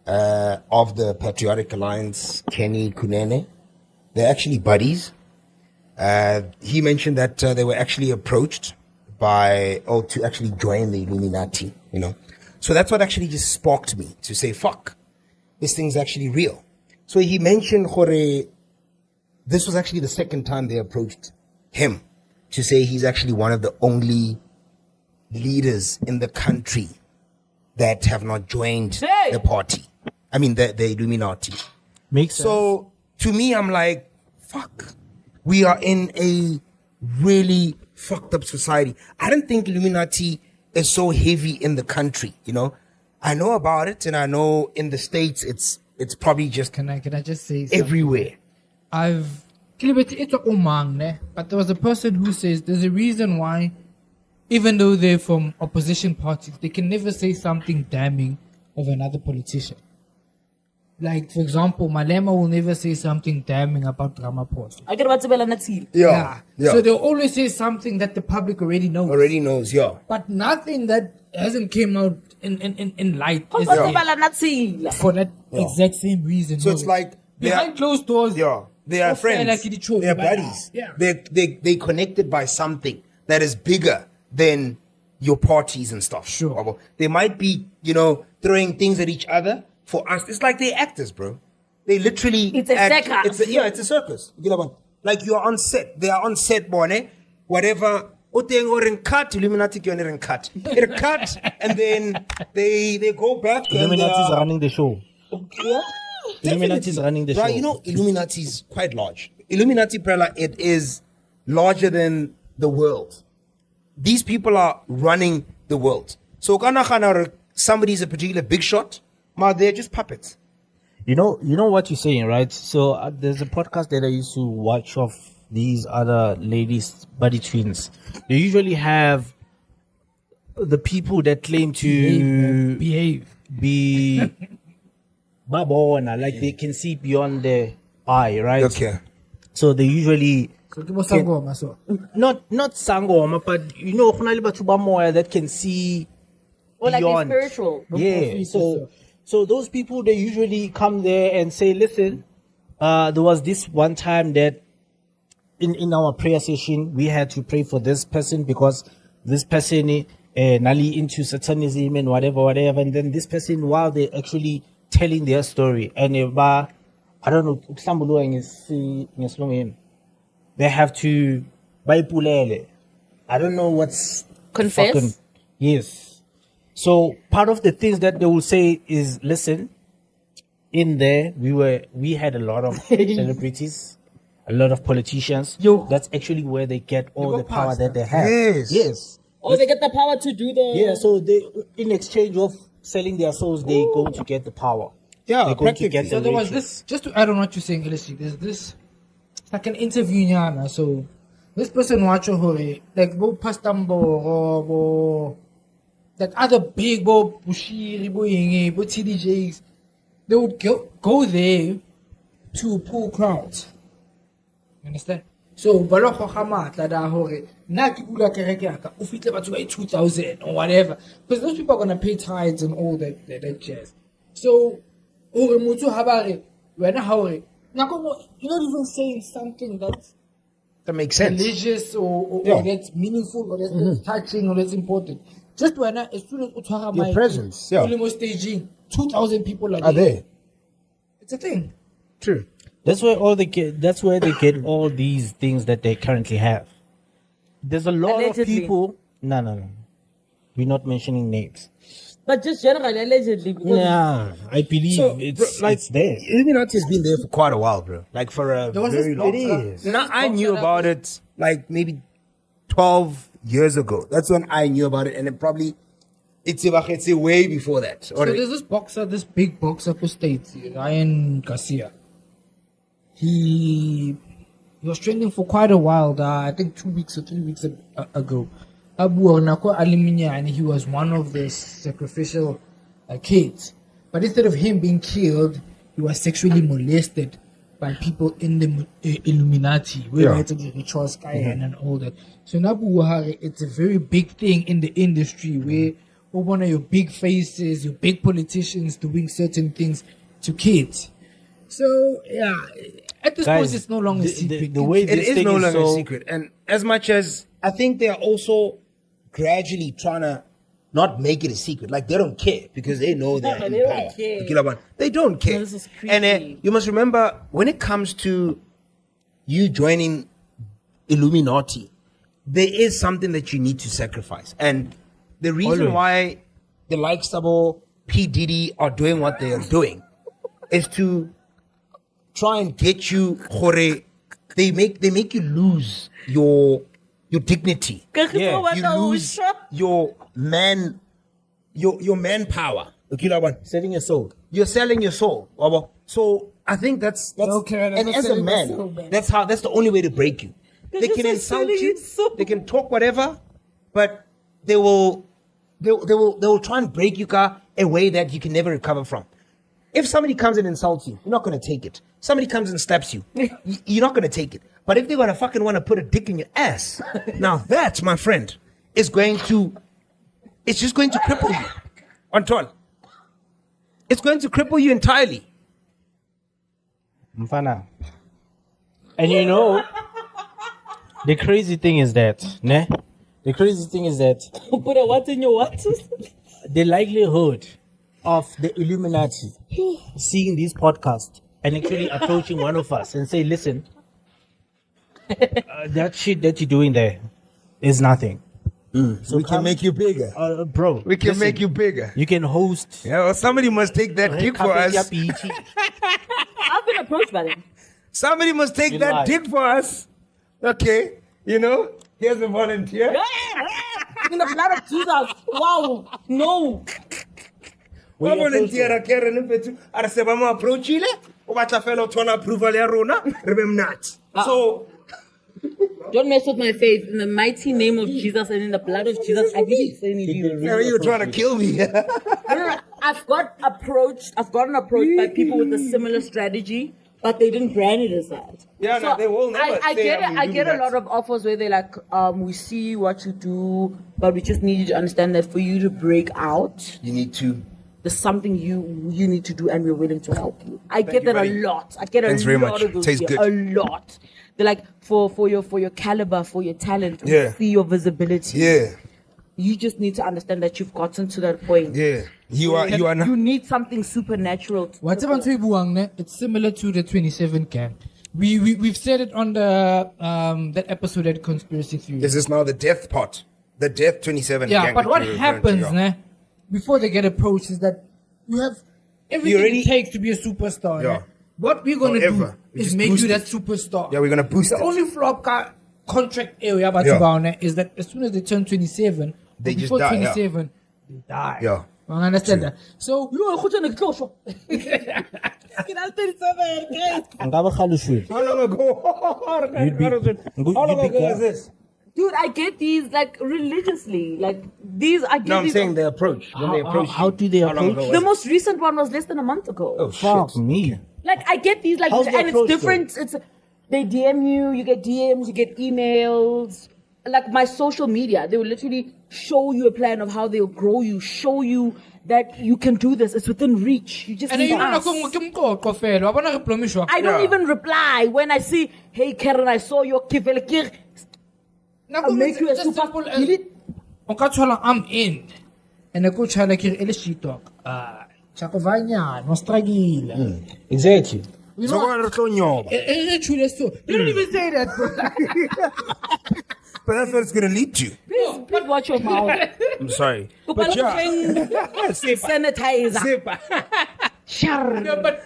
of the Patriotic Alliance, Kenny Kunene. They're actually buddies. He mentioned that they were actually approached to actually join the Illuminati, So that's what actually just sparked me to say, fuck, this thing's actually real. So he mentioned this was actually the second time they approached him to say he's actually one of the only leaders in the country that have not joined the party. I mean, the Illuminati. Makes sense. So to me, I'm like, fuck. We are in a really fucked up society. I don't think Illuminati is so heavy in the country, I know about it, and I know in the States it's probably just Can I just say something? everywhere. But there was a person who says there's a reason why, even though they're from opposition parties, they can never say something damning of another politician. Like, for example, Malema will never say something damning about Ramaphosa. I get what's about Ntuli. Yeah. So they'll always say something that the public already knows. Already knows, yeah. But nothing that hasn't came out in light is What's there about Ntuli? for that exact same reason. So it's like behind closed doors. Yeah, they are Of course, friends. like it shows, They are but, buddies. yeah. They connected by something that is bigger than your parties and stuff. Sure. They might be, throwing things at each other. For us, it's like they're actors, bro. They literally It's a circus. It's a circus. Like you're on set. They are on set, Bone. Whatever. Cut, Illuminati cut, and then they go back. Illuminati is running the show. Yeah, Illuminati is running the show. right, Illuminati is quite large. Illuminati, Prela, it is larger than the world. These people are running the world. So, somebody's a particular big shot, but they're just puppets. You know what you're saying, right? So there's a podcast that I used to watch of these other ladies, buddy twins. They usually have the people that claim to Behave. be babona, like they can see beyond their eye, right? Okay. So they usually So give us some go, so. not sangoma, but khona le batho ba moya that can see Or like beyond. they're spiritual. Yeah. So those people, they usually come there and say, listen, there was this one time that in our prayer session, we had to pray for this person because this person nali into satanism and whatever. And then this person, while they're actually telling their story, and I don't know, they have to I don't know what's Confess? Yes. So part of the things that they will say is, listen, in there we had a lot of celebrities, a lot of politicians. That's actually where they get all the power that they have. Yes. Oh, they get the power to do the... Yeah, so they, in exchange of selling their souls, they go to get the power. Yeah, they're going to get So the there was riches. this, just to add on what you're saying, LSG, there's this, it's like an interview, Nyana. So this person watch like Bo Pastambo or that other big Bo Bushiri, Bo Yenge, Bo TDJs, they would go there to pull crowds. You understand? So baloko khamata da hore na ke bula kereke ya ka o fitle batho ba 2000 or whatever, because those people are going to pay tithes and all that jazz. So hore motho ha ba re wena ha hore nako you're not even saying something that's That makes sense. religious or that's meaningful or that's touching or that's important. Just when as soon as utwara Your presence, yeah. almost staging 2,000 people Are there? It's a thing. True. That's where that's where they get all these things that they currently have. There's a lot Allegedly. of people. No. We're not mentioning names. But just generally, allegedly. Because Yeah, I believe it's there. Illuminati has been there for quite a while, bro. Like for a There was very this long boxer- time. this Now I boxer knew that about was- it like maybe 12 years ago. That's when I knew about it, and it probably it's way before that. So there's this boxer, this big boxer for States, Ryan Garcia. He was trending for quite a while. I think 2 weeks or 3 weeks ago. Abu Ornako Aliminya, and he was one of the sacrificial kids. But instead of him being killed, he was sexually molested by people in the Illuminati, where it's the Charles Sky and all that. So Nabu, it's a very big thing in the industry where one of your big faces, your big politicians doing certain things to kids. So yeah, at this point it's no longer a secret. The way It this is thing no is longer a so secret. And as much as I think they are also gradually trying to not make it a secret. Like, they don't care because they know they're in They don't power. care. Okay, like, they don't care. No, this is And creepy. you must remember, when it comes to you joining Illuminati, there is something that you need to sacrifice. And the reason Always. why the likes of P. Diddy are doing what they are doing is to try and get you, they make you lose your dignity. Yeah. You lose your manpower. Okay, that one. selling your soul. You're selling your soul. Wabo. So I think that's Okay, I'm and not as a selling my man, soul, man. that's the only way to break you. They you're can so insult selling you, your soul. they can talk whatever, but they will try and break you a way that you can never recover from. If somebody comes and insults you, you're not going to take it. Somebody comes and slaps you, you're not going to take it. But if they're going to fucking want to put a dick in your ass, now that, my friend, it's just going to cripple you. Anton, it's going to cripple you entirely. Mfana. And you know, the crazy thing is that, ne? The crazy thing is that Put a what in your what? the likelihood of the Illuminati seeing this podcast and actually approaching one of us and say, listen, that shit that you're doing there is nothing. So We can make you bigger. bro. We can listen, make you bigger. You can host. Yeah, well, somebody must take that dick for us. I've been approached by them. Somebody must take You that lie. dick for us. Okay, here's a volunteer. In the blood of Jesus. Wow. No. Wa volunteer ke re ne fethu a re se ba mo approachile o batla fela o thola approval ya rona re be mnat. So Don't mess with my faith. In the mighty name of Jesus and in the blood of Jesus, I didn't say anything. you trying to kill me. I've gotten approached by people with a similar strategy, but they didn't brand it as that. Yeah, no, they will never I say get it. I'm I get a Illuminati. lot of offers where they're like, we see what you do, but we just need you to understand that for you to break out, You need to. there's something you need to do, and we're willing to help you. I get that buddy. a lot. I get Thanks a very lot much. of those. Tastes here, good. A lot. They're like for your caliber, for your talent, we Yeah. see your visibility. Yeah, You just need to understand that you've gotten to that point. yeah. You are You not. need something supernatural. Whatever it's similar to the 27 gang. We've said it on the that episode at Conspiracy Theory. Is this now the death part? The death 27. Yeah, gang but that what you're referring to, happens, yeah. ne, before they get approached is that you have everything already- it takes to be a superstar. Yeah. Ne? What we're gonna However, we do is just make boost you that it. superstar. Yeah, we're gonna boost The it. only flop contract area about Yeah. is that as soon as they turn 27, They or just before die, yeah. 27, they die. Yeah. I understand that. So Ngaba khalushwe. How long ago? You'd be- How long you'd be ago glad. is this? Dude, I get these like religiously. Like these, I get No, I'm these. saying the approach. When they approach how you. do they How long approach? ago was The it? most recent one was less than a month ago. Oh, Fuck shit. me. Like I get these like, How's the and it's approach, different. It's they DM you, you get DMs, you get emails. Like my social media, they will literally show you a plan of how they'll grow you, show you that you can do this. It's within reach. You just and then need you to ask. I don't even reply when I see, hey Karen, I saw your kivelekir. I'll make you a super elite. I'm in. And I go try like your she talk. Chakovanya, no struggle. Exactly. You So know, what are you you don't even say that, bro. But that's what it's gonna lead to. Please watch your mouth. I'm sorry. But yeah. Sanitizer. Shar. No, but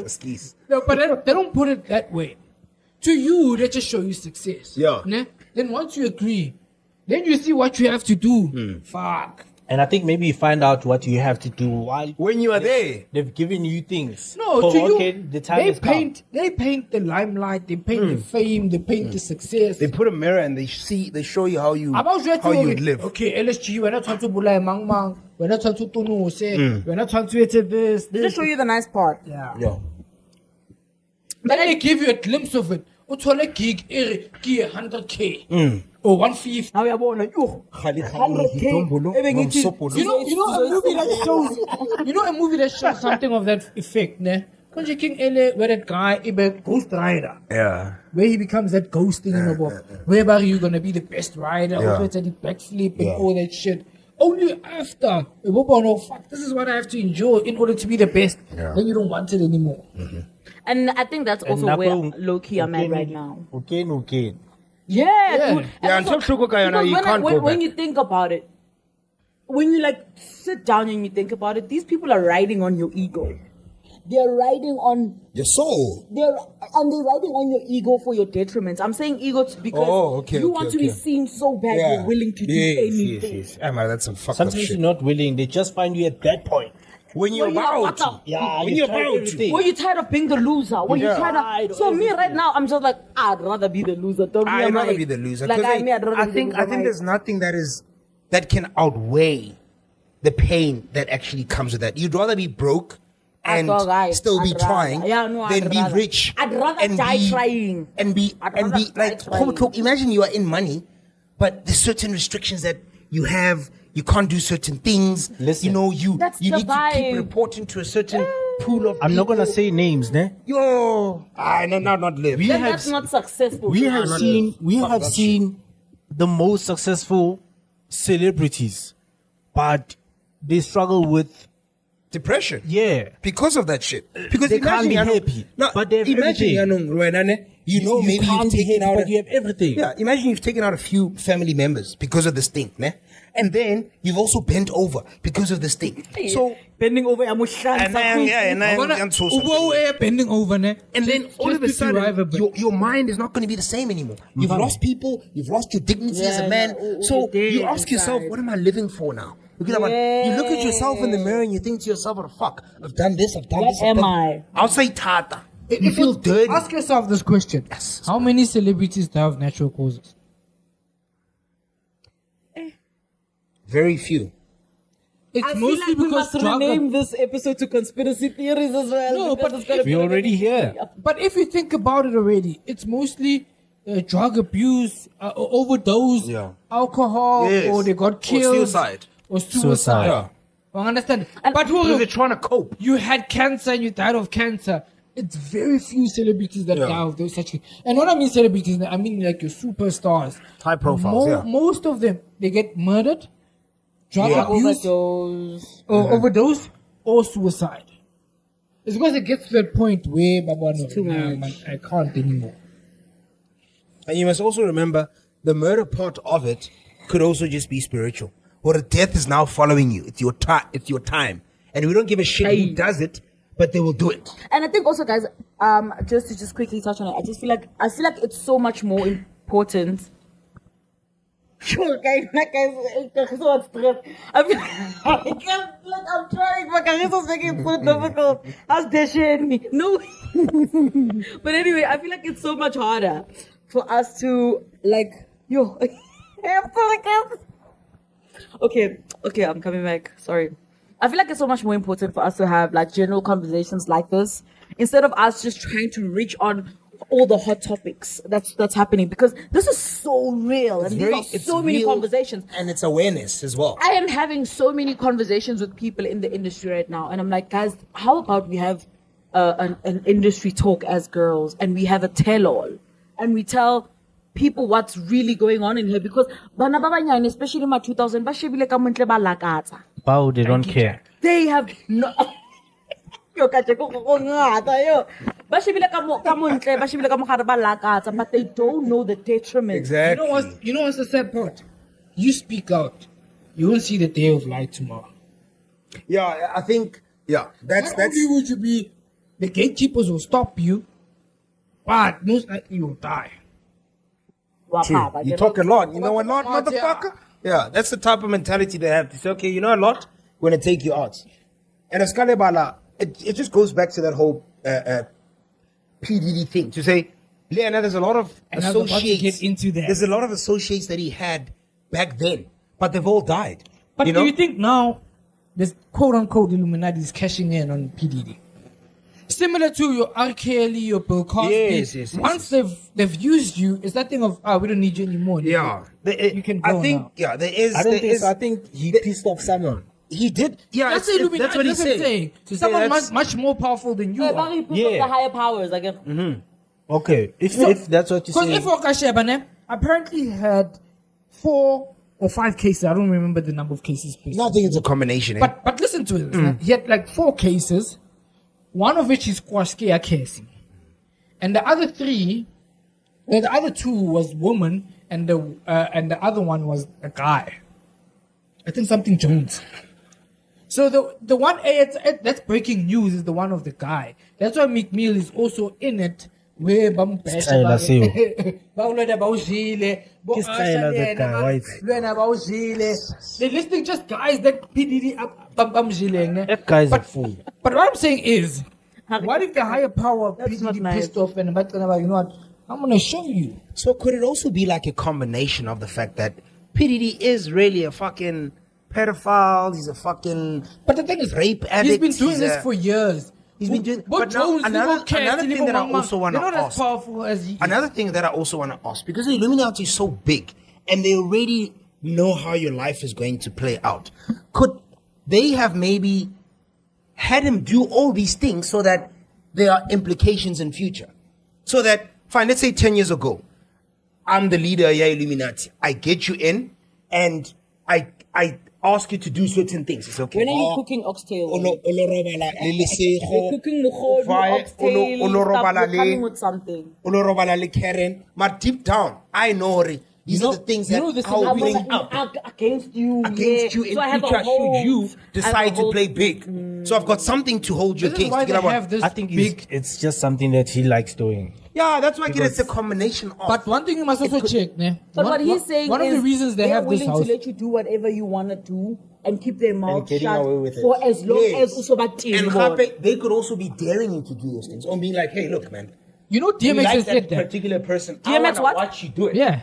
Skis. no, but they don't put it that way. To you, they just show you success. Yeah. Ne? Then once you agree, then you see what you have to do. Fuck. And I think maybe you find out what you have to do while When you are there, they've given you things. No, Oh, to okay, you, the time they has come. paint the limelight, they paint the fame, they paint the success. they put a mirror and they show you how you About would live. Okay, LSG, we're not trying to bully mang, we're not trying to say, we're not trying to say this. Just show you the nice part. Yeah. Yeah. Then they give you a glimpse of it. Uthole gig, 100K or 150. Now you're born like, oh, 100K. You know a movie that shows. A movie that shows something of that effect, ne? Conjure King Ele, where that guy, Ibe Ghost Rider. Yeah. Where he becomes that ghost thing in the book. Whereby you're gonna be the best rider, also it's a backflip and all that shit. Only after, oh fuck, this is what I have to endure in order to be the best. Then you don't want it anymore. And I think that's also where low-key I'm at right now. Okay. Yeah, dude. Yeah, until Shuko Kayana, you can't go back. When you think about it, when you like sit down and you think about it, these people are riding on your ego. They're riding on your soul. They're riding on your ego for your detriment. I'm saying ego because you want to be seen so bad you're willing to do anything. Yes. Emma, that's some fucked up Sometimes shit. you're not willing. They just find you at that point. When you're about to. Yeah, when you're about to. When you're tired of being the loser. When you're tired of... So me right now, I'm just like, I'd rather be the loser. I'd rather be the loser. Like, I think there's nothing that can outweigh the pain that actually comes with that. You'd rather be broke and still be trying than be rich. I'd rather die trying. And be like, imagine you are in money, but there's certain restrictions that you have. You can't do certain things. Listen, you need to keep reporting to a certain pool of I'm not gonna say names, ne? not live. That's not successful. We have seen the most successful celebrities, but they struggle with depression. Yeah, because of that shit. Because they can't be happy. No, but they have imagine everything. You maybe you've taken out. But you have everything. Yeah, imagine you've taken out a few family members because of this thing, ne? And then you've also bent over because of this thing. So bending over, bending over, ne? And then all of a sudden, your mind is not going to be the same anymore. You've lost people. You've lost your dignity as a man. So you ask yourself, what am I living for now? You look at yourself in the mirror and you think to yourself, what the fuck? I've done this, I've done this. What am I? I'll say Tata. You feel dirty. Ask yourself this question. Yes. How many celebrities do have natural causes? Very few. It's mostly we because must rename this episode to conspiracy theories as well. No, but we're already here. But if you think about it already, it's mostly drug abuse, overdose, alcohol, or they got killed. Or suicide. Yeah. I understand. But they're trying to cope. You had cancer and you died of cancer. It's very few celebrities that die of those such things. And what I mean celebrities, I mean like your superstars. High profiles, Most of them, they get murdered, drug abuse, overdose, or overdose, or suicide. It's because it gets to that point where, I can't anymore. And you must also remember, the murder part of it could also just be spiritual. Or the death is now following you. It's your time. And we don't give a shit who does it, but they will do it. And I think also, guys, just to quickly touch on it, I feel like it's so much more important. Sure, guys, so stressed. I'm trying, but it's making it so difficult. How's dashing me? No. But anyway, I feel like it's so much harder for us to Okay, I'm coming back. Sorry. I feel like it's so much more important for us to have like general conversations like this instead of us just trying to reach on all the hot topics that's happening, because this is so real and these are so many conversations, and it's awareness as well. I am having so many conversations with people in the industry right now, and I'm like, guys, how about we have an industry talk as girls, and we have a tell-all, and we tell people what's really going on in here, because bana ba banyane, especially in my 2000, ba shebile ka montle ba lakatsa. Bao, they don't care. They have no. Yo ka tsheko go ngata yo. Ba shebile ka montle, ba shebile ka mogare ba lakatsa, but they don't know the detriment. Exactly. You know what's the sad part? You speak out, you won't see the day of light tomorrow. Yeah, I think. Yeah, that's. Only would you be, the gatekeepers will stop you, but most likely you'll die. True. You talk a lot. You know a lot, motherfucker? Yeah, that's the type of mentality they have. To say, okay, you know a lot, we're going to take you out. And as Kalebala, it just goes back to that whole PDD thing. To say, Leonard, there's a lot of associates. There's a lot of associates that he had back then, but they've all died. But do you think now, this quote-unquote Illuminati is cashing in on PDD? Similar to your R. Kelly, your Bill Cosby. Yes. Once they've used you, it's that thing of we don't need you anymore. Yeah. You can go I think, now. yeah, there is. I don't there think is- so. I think he pissed off someone. He did. Yeah, That's the Illuminati. that's what he's I'm saying. saying. To say Someone that's- much more powerful than you Yeah, are. Barry put Yeah. up the higher powers. Like, Okay, if that's what you Because say. if Okasheba apparently had 4 or 5 cases, I don't remember the number of cases. No, I think it's a combination. Eh? But listen to it. He had like 4 cases, one of which is Kwaskia case. And the other 3, the other 2 was woman, and the other one was a guy. I think something Jones. So the one that's breaking news is the one of the guy. That's why McMill is also in it. Where Style seo. They're listing just guys that PDD up That guy's a fool. But what I'm saying is, what if the higher power That's not PDD nice. pissed off and about, you know what? I'm gonna show you. So could it also be like a combination of the fact that PDD is really a fucking pedophile? He's a fucking But the thing is, rape he's addict. been doing he's this a- for years. He's been doing. But But now Jones, another thing that I also want to they're not as ask. powerful as he is. Another thing that I also want to ask, because the Illuminati is so big and they already know how your life is going to play out, could they have maybe had him do all these things so that there are implications in future? So that, fine, let's say 10 years ago, I'm the leader of your Illuminati. I get you in and I ask you to do certain things. It's okay. when are you cooking oxtail? You're You're cooking Moholo, oxtail, you're coming with something. Karen. But deep down, I know these are the things that this I'll is- bring up Against you. against you in So I have a future should you hold. decide to play big. So I've got something to hold you This is against. why You they know what? have this I think big. it's just something that he likes doing. Yeah, that's why it's a combination of. But one thing you must also check, ne? But one, what he's saying one is of the reasons they they're have this willing house. to let you do whatever you want to do and keep their mouth getting shut away with it. for as long Yes. as Usobatini and won. Hape, they could also be daring you to do those things, or being like, "Hey, look, man, You know, you DMX like has that said that. particular person. I DMX wanna what? watch you do it." Yeah,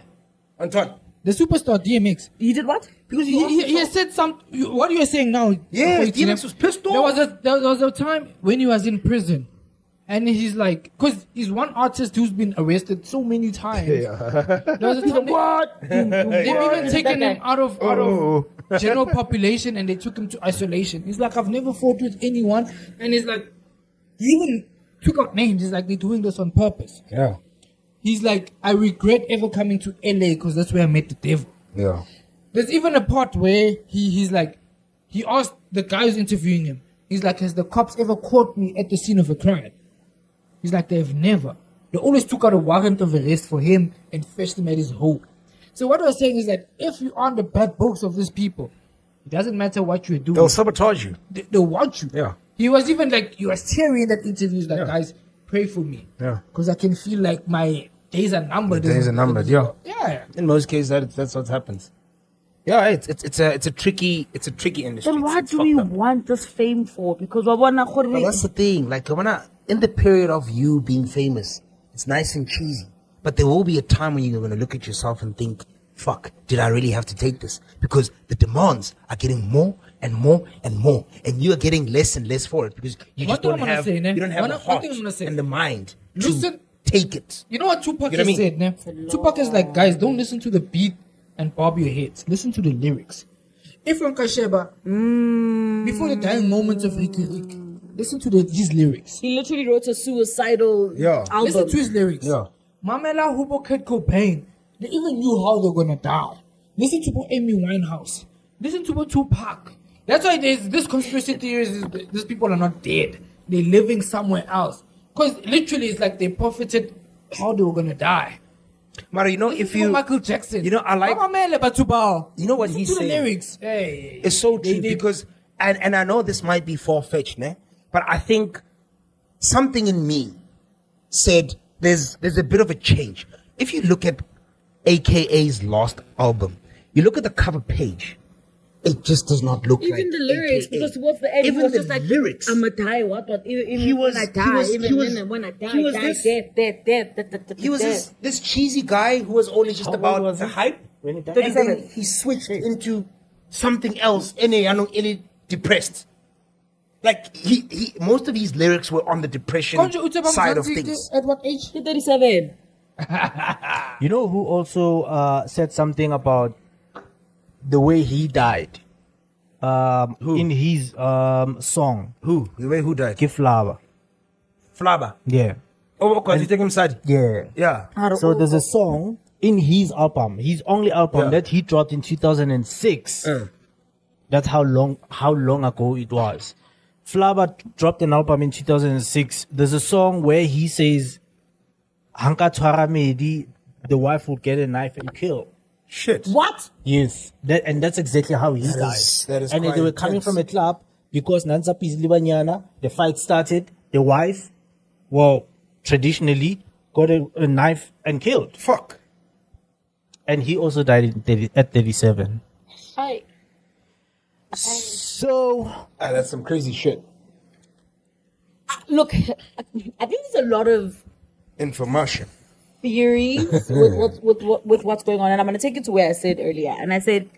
Anton, the superstar DMX. He did what? because He has said what you are saying now. Yes, Wait, DMX was pissed There off. there was a time when he was in prison, and he's like, because he's one artist who's been arrested so many times. There was a time they've even taken him out of general population and they took him to isolation. He's like, I've never fought with anyone, and he's like, he even took out names. He's like, they're doing this on purpose. Yeah, He's like, I regret ever coming to LA because that's where I met the devil. yeah. There's even a part where he's like, he asked the guy who's interviewing him, he's like, has the cops ever caught me at the scene of a crime? He's like, they've never. They always took out a warrant of arrest for him and fetched him at his home. So what I was saying is that if you're on the bad books of these people, it doesn't matter what you're doing. They'll sabotage you. They'll want you. Yeah. He was even like, he was teary in that interview. He's like, guys, pray for me. Yeah. Because I can feel like my days are numbered. Days are numbered, yeah. Yeah. In most cases, that's what happens. Yeah, it's a tricky industry. Then what It's do we fucked up. want this fame for? Because Wabona But that's the thing. Like, in the period of you being famous, it's nice and cheesy. But there will be a time when you're going to look at yourself and think, fuck, did I really have to take this? Because the demands are getting more and more and more. And you're getting less and less for it because you One just thing don't I'm gonna have, say, ne? you don't have One the thing heart I'm gonna say. and the mind Listen- to take it. You know what Tupac You know has what I mean? said, ne? Tupac is like, guys, don't listen to the beat and bob your heads. Listen to the lyrics. Ifram Kasheba, before the dying moments of Ricky Rick, listen to his lyrics. he literally wrote a suicidal Yeah. album. Listen to his lyrics. Yeah. Mamela Hubo Kurt Cobain, they even knew how they're gonna die. Listen to Amy Winehouse. Listen to Tupac. That's why there's this conspiracy theories. These people are not dead. They're living somewhere else. Because literally, it's like they profited how they were gonna die. Mara, you know, Listen if to you, Michael Jackson, you know, I like, Mamamele Batubao. you know what Listen he's to the saying. lyrics. Hey, It's so true They- because, and I know this might be far-fetched, né? But I think something in me said there's a bit of a change. If you look at AKA's last album, you look at the cover page, it just does not look like Even the lyrics, AKA. because towards the end, Even he was the just like, lyrics. I'm going to die, what? Even He was- when I he die, was- even he was- then, when I die, he was die, this- death. He was this cheesy guy who was only just How old about was the he hype, when he died? and then he switched into something else, any depressed. Like he most of his lyrics were on the depression side of things. At what age? 37. You know who also said something about the way he died? In his song. Who? The way who died? Give Flower. Flabba. Yeah. Oh, because you take him side. Yeah. Yeah. So there's a song in his album, his only album that he dropped in 2006. That's how long ago it was. Flabba dropped an album in 2006. There's a song where he says, Hanka Twara Medi, the wife would get a knife and kill. Shit. What? Yes. And that's exactly how he died. That is and quite they were coming intense. from a club because Nanza Pizlibanyana, the fight started, the wife, well, traditionally got a knife and killed. Fuck. And he also died at 37. Hi. So, That's some crazy shit. Look, I think there's a lot of Information. theories with what's going on, and I'm going to take it to where I said earlier. And I said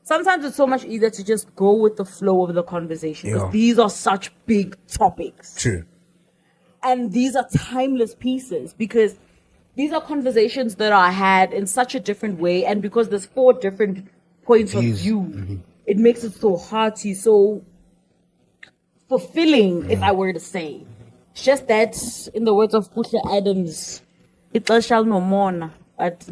sometimes it's so much easier to just go with the flow of the conversation because these are such big topics. True. And these are timeless pieces because these are conversations that are had in such a different way, and because there's 4 different points of view, it makes it so hearty, so fulfilling, if I were to say. It's just that, in the words of Pusha Adams, it shall no more. But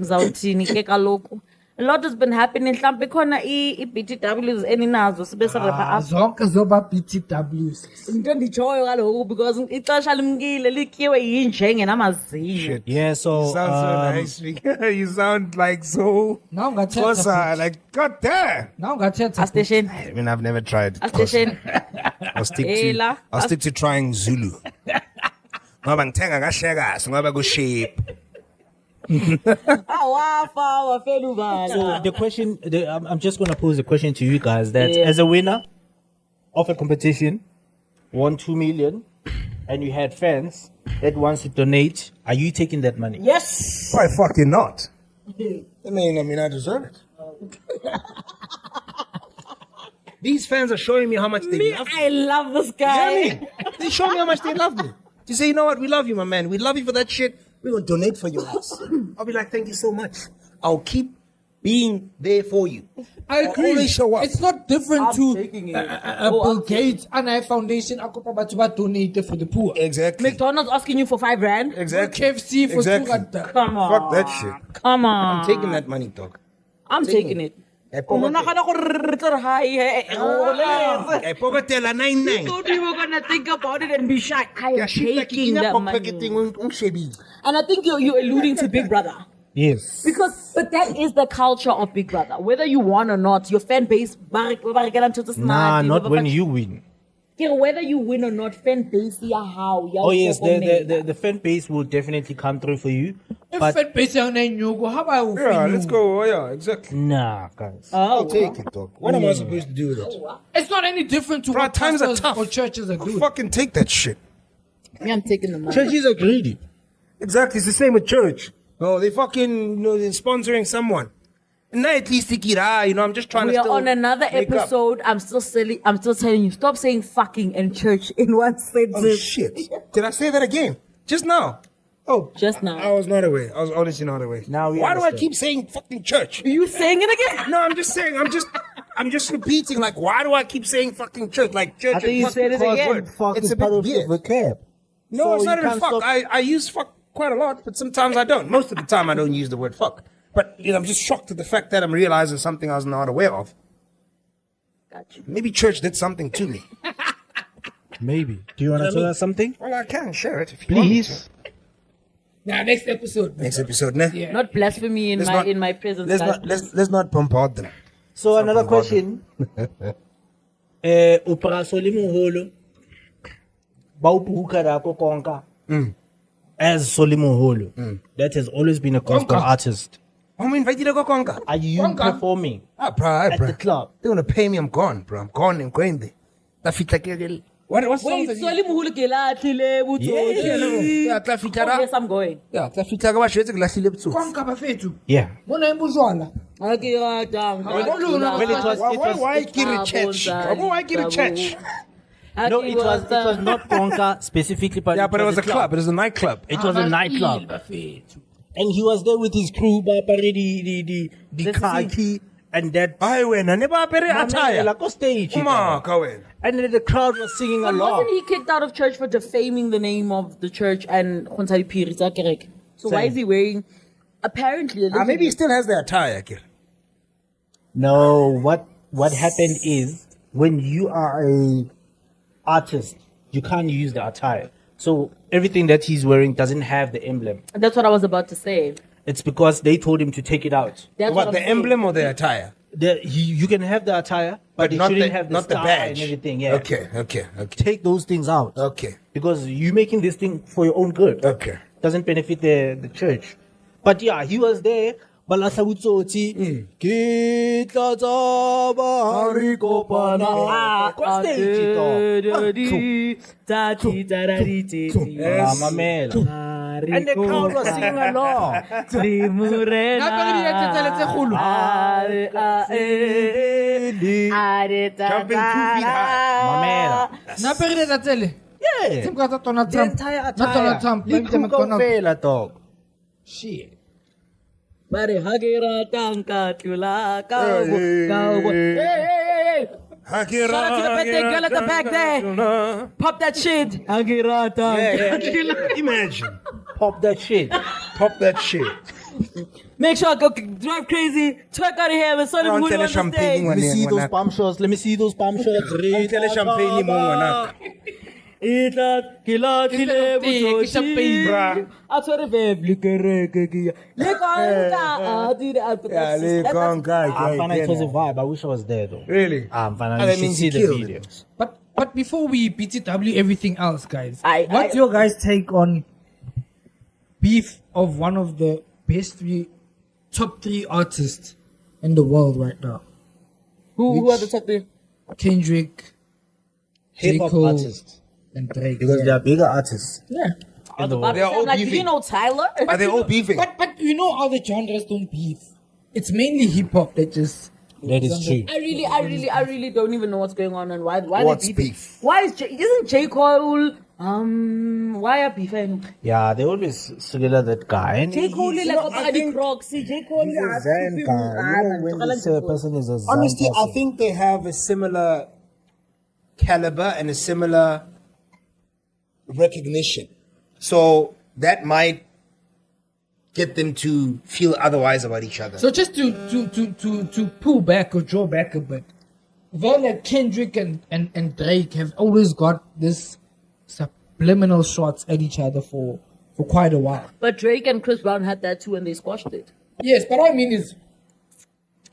a lot has been happening. Mhlawumbe khona i-BTWs eninazo sibese rapha Zonke zoba BTWs. into enditshoyo kaloku because ixesha limkile lityiwe yinjenge namazinyo. yeah, so, Sounds so nice. You sound like so. Now Xhosa, like god damn. Station. I mean, I've never tried. Station. I'll stick Ela. to trying Zulu. Ngoba ngithenga kaShaka, so ngoba ku-shape. so the question, I'm just going to pose a question to you guys that as a winner of a competition, won 2 million, and you had fans that wants to donate, are you taking that money? Yes. Why fucking not? I mean, I deserve it. These fans are showing me how much they love me. I love this guy. You know what I mean? They show me how much they love me. To say, you know what, we love you, my man. We love you for that shit. We're going to donate for your ass. I'll be like, thank you so much. I'll keep being there for you. I agree. always show up. It's not different I'm to taking it. Bill Gates and I Foundation. I could donate for the poor. Exactly. McDonald's asking you for $5,000. Exactly. KFC for Exactly. 200. 200. Come on. Fuck that shit. Come on. I'm taking that money, dog. I'm taking it. I pokotela Thought 99. we were gonna think about it and be shy. I am taking that money. And I think you're alluding to Big Brother. Yes. But that is the culture of Big Brother. Whether you won or not, your fan base. Nah, not when you win. Whether you win or not, fan base, how. Oh yes, the fan base will definitely come through for you. But How about Yeah, let's go. Oh, yeah, exactly. nah, guys. I'll take it, dog. What am I supposed to do with it? It's not any different to Bro, what times are pastors tough. or churches are I'll doing. fucking take that shit. Me, I'm taking the money. Churches are greedy. Exactly, it's the same with church. Oh, they fucking, they're sponsoring someone. And now at least I'm just trying We to are still on another make up. episode. I'm still telling you, stop saying fucking and church in one sentence. Oh, shit. Did I say that again? Just now. Oh, Just now. I was not aware. I was honestly not aware. Now we Why do I understand. keep saying fucking church? Are you saying it again? No, I'm just saying. I'm just repeating. Like, why do I keep saying fucking church? Like church. I think and you fuck said it because again. word. Fuck It's is a part bit of weird. the vocab. No, So it's not you even can't fuck. stop- I use fuck quite a lot, but sometimes I don't. Most of the time, I don't use the word fuck. But I'm just shocked at the fact that I'm realizing something I was not aware of. Got you. Maybe church did something to me. Maybe. Do you want to tell us something? Well, I can share it if you want me to. Please. Now, next episode. Next episode, ne? Yeah. Not blasphemy in my presence. Let's not bombard them. So another question. Upraso le Moholo. Ba upuka rako konka. As Soli Moholo. That has always been a gospel Konka. artist. I'm invited to go conquer. Are you Konka. performing Bro, at the club? They're gonna pay me. I'm gone, bro. I'm gone. I'm going there. What song? Wait, Soli Moholo ke lahlile butsotsi. Yeah, tla fihla Oh, yes, I'm going. Yeah, tla fihla ka ba shwetse ke lahlile botsotsi. Konka bafethu. Yeah. Mona embuzwana. Okay, Well, it was- Why ke re church? Why ke re church? No, it was not Tonka specifically, but Yeah, but it was a club. It was a nightclub. It was a nightclub, and he was there with his crew, the khaki, and that. I went and never attire. Like on stage, And and then the crowd was singing But along. wasn't he kicked out of church for defaming the name of the church and Khonsari Phiri tsa kereke? So why Same. is he wearing? Apparently, maybe he still has the attire. No, what happened is when you are a artist, you can't use the attire. So everything that he's wearing doesn't have the emblem. that's what I was about to say. It's because they told him to take it out. That's What, I'm the saying. emblem or the attire? You can have the attire, but it not shouldn't the, have the not the star badge. and everything. Yeah. Okay. Take those things out. Okay. Because you're making this thing for your own good. Okay. Doesn't benefit the church. But yeah, he was there. Balasa Wutsoti. Kitla Zaba Hari Kopana. Kwa stage and the crowd was singing along. Jumping 2 feet high. Mamela. Yeah. The entire attire. Likuka fela, dog. Shit. Bare Hagira Tanka Tula Cowboy. Hey. Shout out to the birthday girl at the back there. Pop that shit. Hagira Tanka. Imagine. Pop that shit. Pop that shit. Make sure I go drive crazy. Twerk out of here. We're sorry Don't for tell on us the champagne stage. one. Let me see those palm shots. Let me see those palm shots. Tell us champagne mo. Ita kila kile champagne, butoshi. Atore vebli kereke kia. Lekonka adire I'm fine. It was a vibe. I wish I was there though. Really? I'm fine. that You should means see he the killed video. it. But before we BTW everything else, guys, I- what's your guys' take on beef of one of the top three artists in the world right now? Who are the top three? Kendrick, Hip hop J.Cole, artists and Drake. because they are bigger artists. Yeah. I was about to They are say, all like, beefing. you know Tyler? Are they all beefing? But you know how the genres don't beef. It's mainly hip hop that just. That is true. I really don't even know what's going on and why What's they beefing. beef? Why isn't J. Cole why are beefing? Yeah, they always single that guy. And J. Cole he's- like a body proxy. J. Cole he's a Zen guy. You know when they say a person is a Zen Honestly, I person. think they have a similar caliber and a similar recognition. So that might get them to feel otherwise about each other. So just to pull back or draw back a bit, Verna, Kendrick and Drake have always got this subliminal shots at each other for quite a while. But Drake and Chris Brown had that too and they squashed it. Yes, but what I mean is,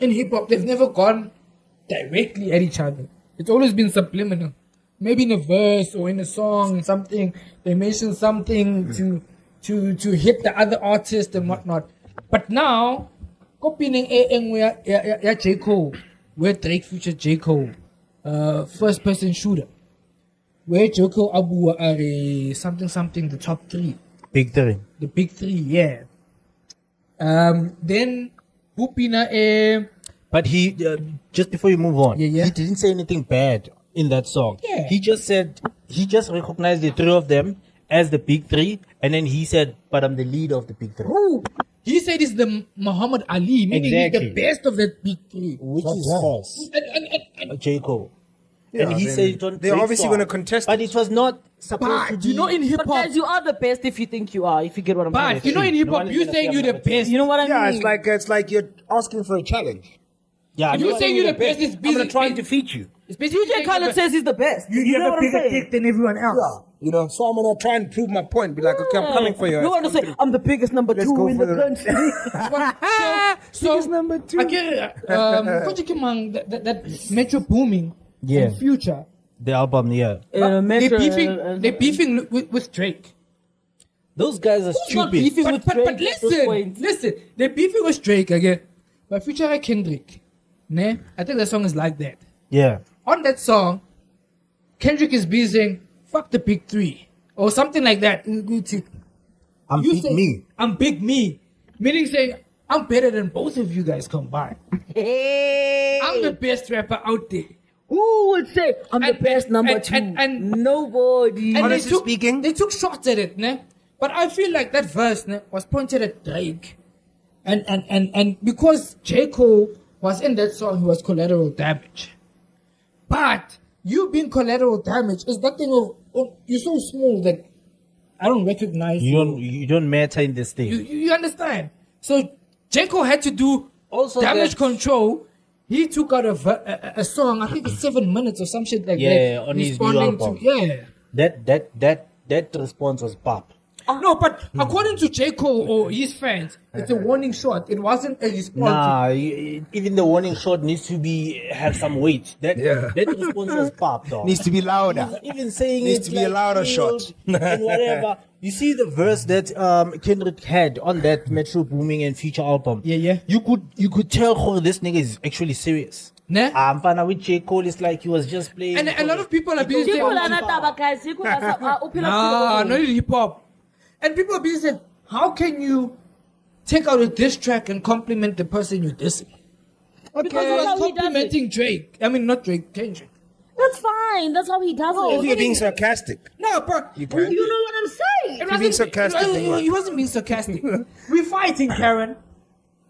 in hip hop, they've never gone directly at each other. It's always been subliminal. Maybe in a verse or in a song, something they mention something to hit the other artist and whatnot. But now, copying J. Cole, where Drake featured J. Cole, first person shooter, where J. Cole Abu are something the top three. Big three. The big three, yeah. Then Pupina But he just before you move on, Yeah. he didn't say anything bad in that song. Yeah. He just recognized the three of them as the big three, and then he said, "But I'm the leader of the big three." Ooh, he said he's the Muhammad Ali, meaning he's Exactly. the best of that big three. Which is false. And J. Cole. Yeah, and he then said it on they're Drake's obviously song. gonna contest But it. it was not supposed to but be. you know in hip But hop, guys, you are the best if you think you are, if you get what I'm saying. but you know in hip No hop, one is you gonna saying say you're I'm the not the best. You know what I Yeah, mean? it's like you're asking for a challenge. Yeah, You saying you're the best is I'm gonna busy. try and defeat you. It's basically DJ Khaled says he's the best. you know have what a I'm bigger saying? dick than everyone else. Yeah, you know. So I'm gonna try and prove my point. Be like, okay, I'm coming for you. You want to say, I'm the biggest number Let's two go in for the the- country. So Biggest number two. I get it. Koji Kimang, that Metro Booming Yeah. and Future. the album. Yeah, They're beefing with Drake. those guys are Who's not stupid. beefing But with Drake at this point? listen. They're beefing with Drake again. But Future and Kendrick, ne? I think the song is like that. Yeah, On that song, Kendrick is saying, "Fuck the big three," or something like that. I'm You big say, me. I'm big me, meaning saying I'm better than both of you guys combined. Hey. I'm the best rapper out there. Who would say I'm the best number two? And nobody. And Honestly speaking, they took shots at it, ne? But I feel like that verse ne, was pointed at Drake. And because J. Cole was in that song, he was collateral damage. But you being collateral damage is that thing of you're so small that I don't recognize You don't matter in this thing. You understand? So J. Cole had to do Also damage that- control. He took out a song, I think it's 7 minutes or some shit like that. Yeah, on his new responding album. That response was pop. No, but according to J. Cole or his fans, it's a warning shot. It wasn't a response. Nah, even the warning shot needs to have some weight. That response was pop, though. needs to be louder. Even saying Needs it to be a louder chilled shot. and whatever. You see the verse that Kendrick had on that Metro Booming and Future album. Yeah. You could tell oh, this nigga is actually serious. Nah. I'm fine with J. Cole. It's like he was just playing. And a lot of people are busy saying, not hip hop. And people are busy saying, how can you take out a diss track and compliment the person you're dissing? Because he that's how was he does complimenting Drake. I mean, not Drake, Kendrick. That's fine. That's how he does If it. you're being sarcastic, No, but you can. You know what I'm saying? it You're being sarcastic, then He wasn't being sarcastic. We're fighting, Karen.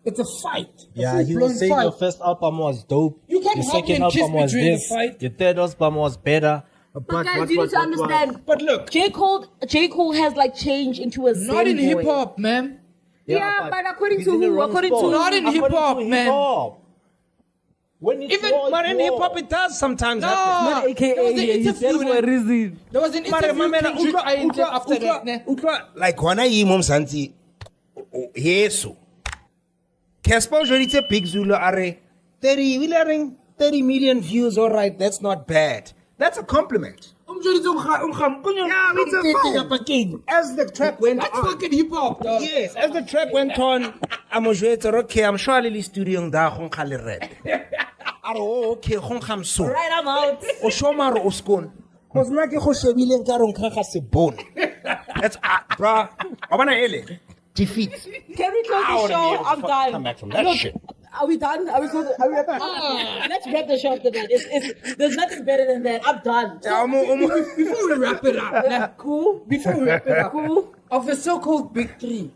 It's a fight. Yeah, he was saying your first album was dope. You can't Your help second him kiss album was between the this. fight. Your third album was better. But guys, you need to understand. But look, J. Cole has like changed into a Not in zen boy. hip hop, man. Yeah, but according he's to in the who? wrong According spot. to Not in According hip-hop, to man. hip-hop. When it's Even- war, but it's in war. hip hop it does sometimes No, happen. AKA, there was an he said interview for a reason. There was an Mara, interview mamela, Kendrick I did after that. ne? like when I hear Mumsanti, yeso. Casper Jorite Big Zulu are 30 million views. All right, that's not bad. That's a compliment. Yeah, it's a fine. As the track went That's on, fucking hip hop, dog. yes, as the track went on, I'm okay, I'm sure Lily studio da hong khale red. Aro okay, hong kham so. Right, I'm out. O shomaro o skon. Cause na ke go shebile nka re nkga ga se bone. That's bra. Obana ele. Defeat. Can we close the show? I'm done. Come back from that Look, shit. Are we done? Are we close? Are we let's wrap the show after that. There's nothing better than that. I'm done. Before we wrap it up, ne? Cool. Before we wrap it up, Cool. of the so-called big three,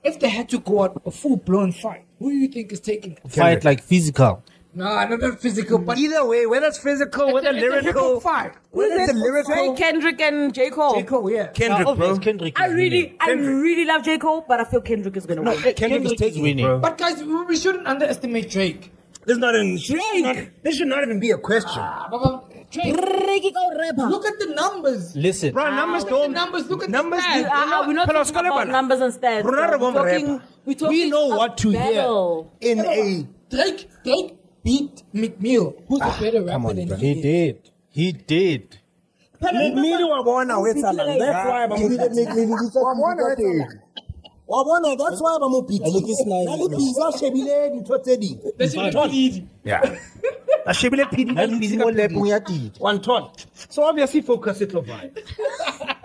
if they had to go out a full-blown fight, who do you think is taking it? Fight like physical. Nah, not physical, but Either way, whether it's physical, whether it's a lyrical, hip-hop fight. whether it's a Drake, lyrical. Kendrick, and J. Cole. J. Cole, yeah. Kendrick, bro. Kendrick I is winning. really love J. Cole, but I feel Kendrick is gonna win. Kendrick is is taking winning. it, bro. But guys, we shouldn't underestimate Drake. There's not an This should not even be a question. Drake, Drake is a rapper. look at the numbers. Listen, Bro, numbers don't. Numbers, look at Numbers. the stats. We're not Pero talking about Scolebana. numbers and stats. Ronaldo We're talking We know what to battle. hear in a. Drake beat McMill, who's a better rapper on, than bro. he did. He did. Mmidi wa bona wetsalang. That's why ba mo wa bona that's why ba mo piti. Na le pizza shebile dintho tse ding. Yeah. A shebile pidi That is more lepong ya tidi. one ton. So obviously focus it vibe.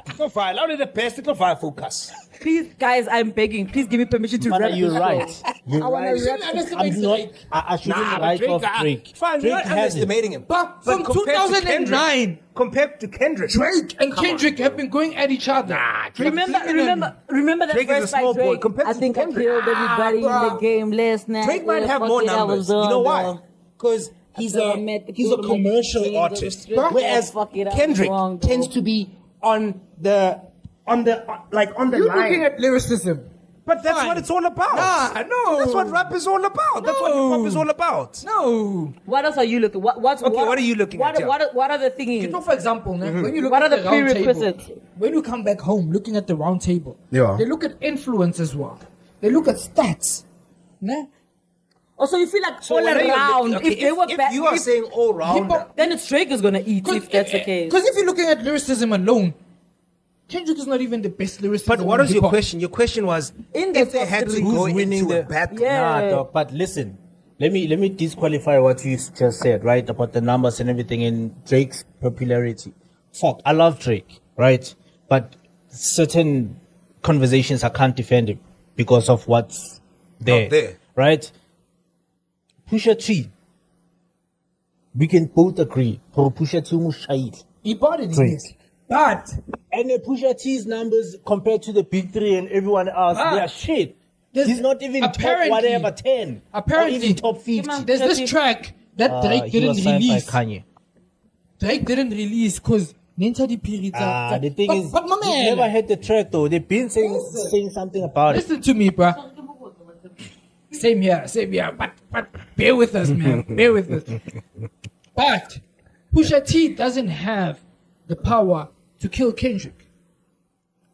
It's not file. Out of the best, it's not file focus. Please, guys, I'm begging. Please give me permission to But rap. you're this right. show. You're I wanna right. rap. I'm not. I shouldn't Nah, but write Drake, off Drake. Fine, you're Drake not has it. underestimating him. But from compared to 2009, compared to Kendrick, Drake and Kendrick have been going at each other. Remember that Drake is a verse by small boy Drake. compared I to think Kendrick. I killed everybody in the bro. game last night. Drake might Yeah, have fuck more it, I numbers. was You know done, why? though. Because he's I a met the he's a people who commercial made the artist, strip. whereas Fuck it, I was Kendrick wrong, though. tends to be on the line. You're looking at lyricism. But that's Fine. what it's all about. Nah, no. That's what rap is all about. That's what hip hop is all about. No. What else are you looking? What are you looking at, yeah? What are the things? You know, for example, when you look What at are the round prerequisites? table, when you come back home looking at the round table, Yeah. they look at influence as well. They look at stats. Nah? Also, you feel like all when are you around. looking- If they were back, you are saying all round, then it's Drake is gonna eat if that's the case. Because if you're looking at lyricism alone, Kendrick is not even the best lyricist. but what in was your hip-hop. question? Your question was In the if they top had to three, go who's winning into a the battle. Yeah. Nah, dog. But listen, let me disqualify what you just said, right, about the numbers and everything in Drake's popularity. Fuck, I love Drake, right? But certain conversations I can't defend him because of what's there, Out there. right? Pusha T we can both agree. For Pusha T Mushahid. He bought it, Drake. yes. But And Pusha T's numbers compared to the big three and everyone else, they are shit. He's not even top apparently- whatever 10. apparently- or even top 50. there's this track that Drake He didn't was signed release. by Kanye. Drake didn't release because Ntuli Pirita. The thing but, is, but my we man, never had the track though. They've been saying something about it. listen to me, bruh. Same here. But bear with us, man. Bear with us. But Pusha T doesn't have the power to kill Kendrick.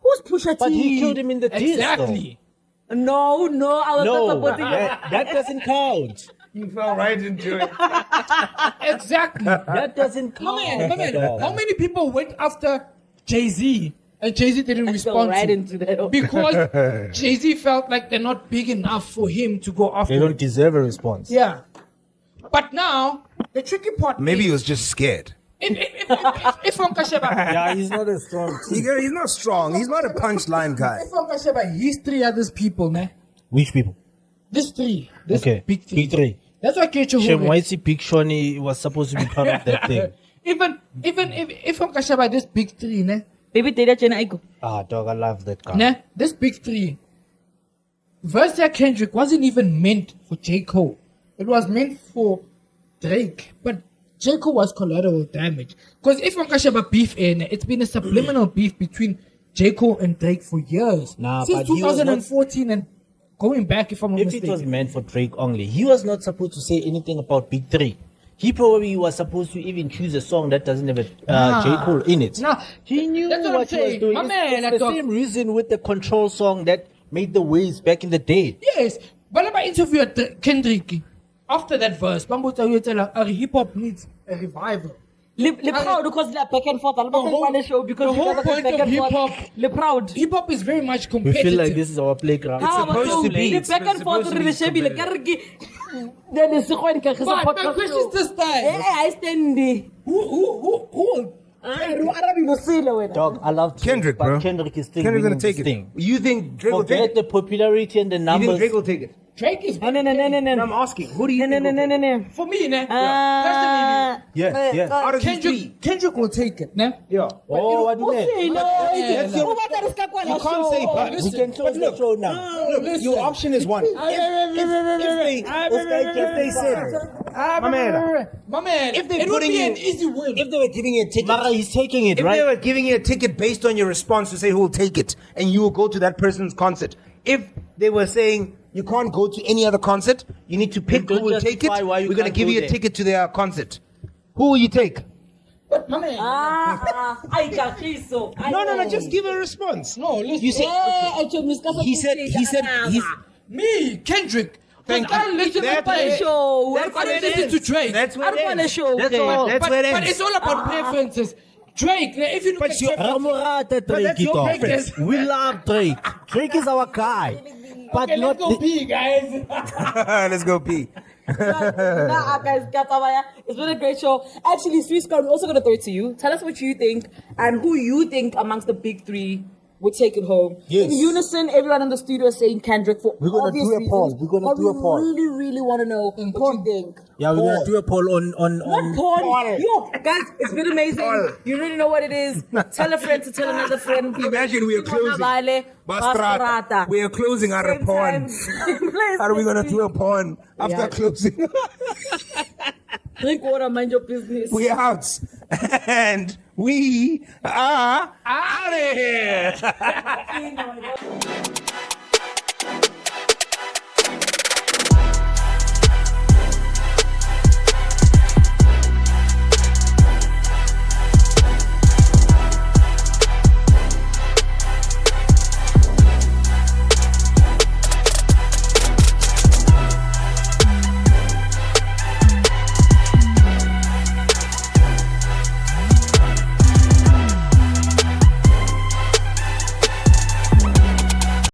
Who's Pusha T? But he killed him in the diss, Exactly. No, I was not No, supporting it. that doesn't count. You fell right into it. Exactly. That doesn't My count. man, how many people went after Jay-Z and Jay-Z didn't I fell respond right to? into that. Because Jay-Z felt like they're not big enough for him to go after. They don't deserve a response. Yeah. But now, the tricky part Maybe he is, was just scared. if Uncle Sheba, Yeah, he's not as strong. He's not strong. He's not a punchline guy. if Uncle Sheba, he's three others people, man. Which people? This three. This Okay, big three. big three. That's why Kecho Shem, why is he Big Shonny was supposed to be part of that thing? Even if Uncle Sheba, this big three, ne? Baby, Dada Chena Aiko. Dog, I love that guy. Ne? This big three. Versa Kendrick wasn't even meant for J.Cole. It was meant for Drake. But J.Cole was collateral damage. Because if Uncle Sheba beef it's been a subliminal beef between J.Cole and Drake for years. Nah, Since but he was not- 2014 and going back, if I'm not If mistaken. it was meant for Drake only, he was not supposed to say anything about Big Three. He probably was supposed to even choose a song that doesn't have a J. Cole in it. Nah, He knew that's what I'm what he was saying. doing. My man, it's I the thought- same reason with the Control song that made the waves back in the day. Yes, but I interviewed Kendrick after that verse. Bambo tell you a hip hop needs a revival. Le proud because they're back and forth. I'm not whole- on the show because the you whole guys are point back of and forth. hip-hop- Le proud. Hip hop is very much We competitive. feel like this is our playground. How supposed about to be. the It's back and forth supposed to be relationship? Then it's a point. But my question is this time: I stand there. who? Dog, I love Drake, Kendrick, but bro. Kendrick is still Kendrick's winning gonna take this it. thing. You think Drake will take Forget it? the popularity and the You numbers. think Drake will take it? Drake is No. I'm asking. Who do you think will take it? No. for me, ne? Uh, Yeah. Out of these three. Kendrick will take it, ne? Yeah. Oh, what do you mean? That's your- You can't say but. We can close the show now. Look, your option is one. If they said, my man, if they're it would putting be you- an easy win. if they were giving you a ticket, Mara, he's taking it, if right? they were giving you a ticket based on your response to say who will take it, and you will go to that person's concert. If they were saying you can't go to any other concert, you need to pick Then who will take it. justify why you We're gonna can't give go you a there. ticket to their concert. Who will you take? But my man, No. Just give a response. no, listen. You say he said he's. me, Kendrick. Thank I you. listen That's to where Drake. it- show. That's I where it listen ends. to Drake. That's where I don't it wanna ends. show, That's okay. where but it but ends. it's all about preferences. Drake, ne, if you look But at your- preferences, Ramorata But that's Drake, your dog. preference. We love Drake. Drake is our guy. But okay, not let's go the- B, guys. Let's go pee. Nah, guys, it's been a great show. Actually, Swiss Squad, we're also going to throw it to you. Tell us what you think and who you think amongst the big three would take it home. Yes. In unison, everyone in the studio is saying Kendrick for We're gonna obvious do a poll. reasons, We're gonna but do a poll. we really want to know what you think. Yeah, we're gonna do a poll on Not porn. Yo, guys, it's been amazing. You really know what it is. Tell a friend to tell another friend. Imagine we are closing. Bastrata. Bastrata. We are closing our Same porn. time, same place, How are we same gonna time. do a porn after Yeah. closing? Drink water, mind your business. We out. And we are out of here.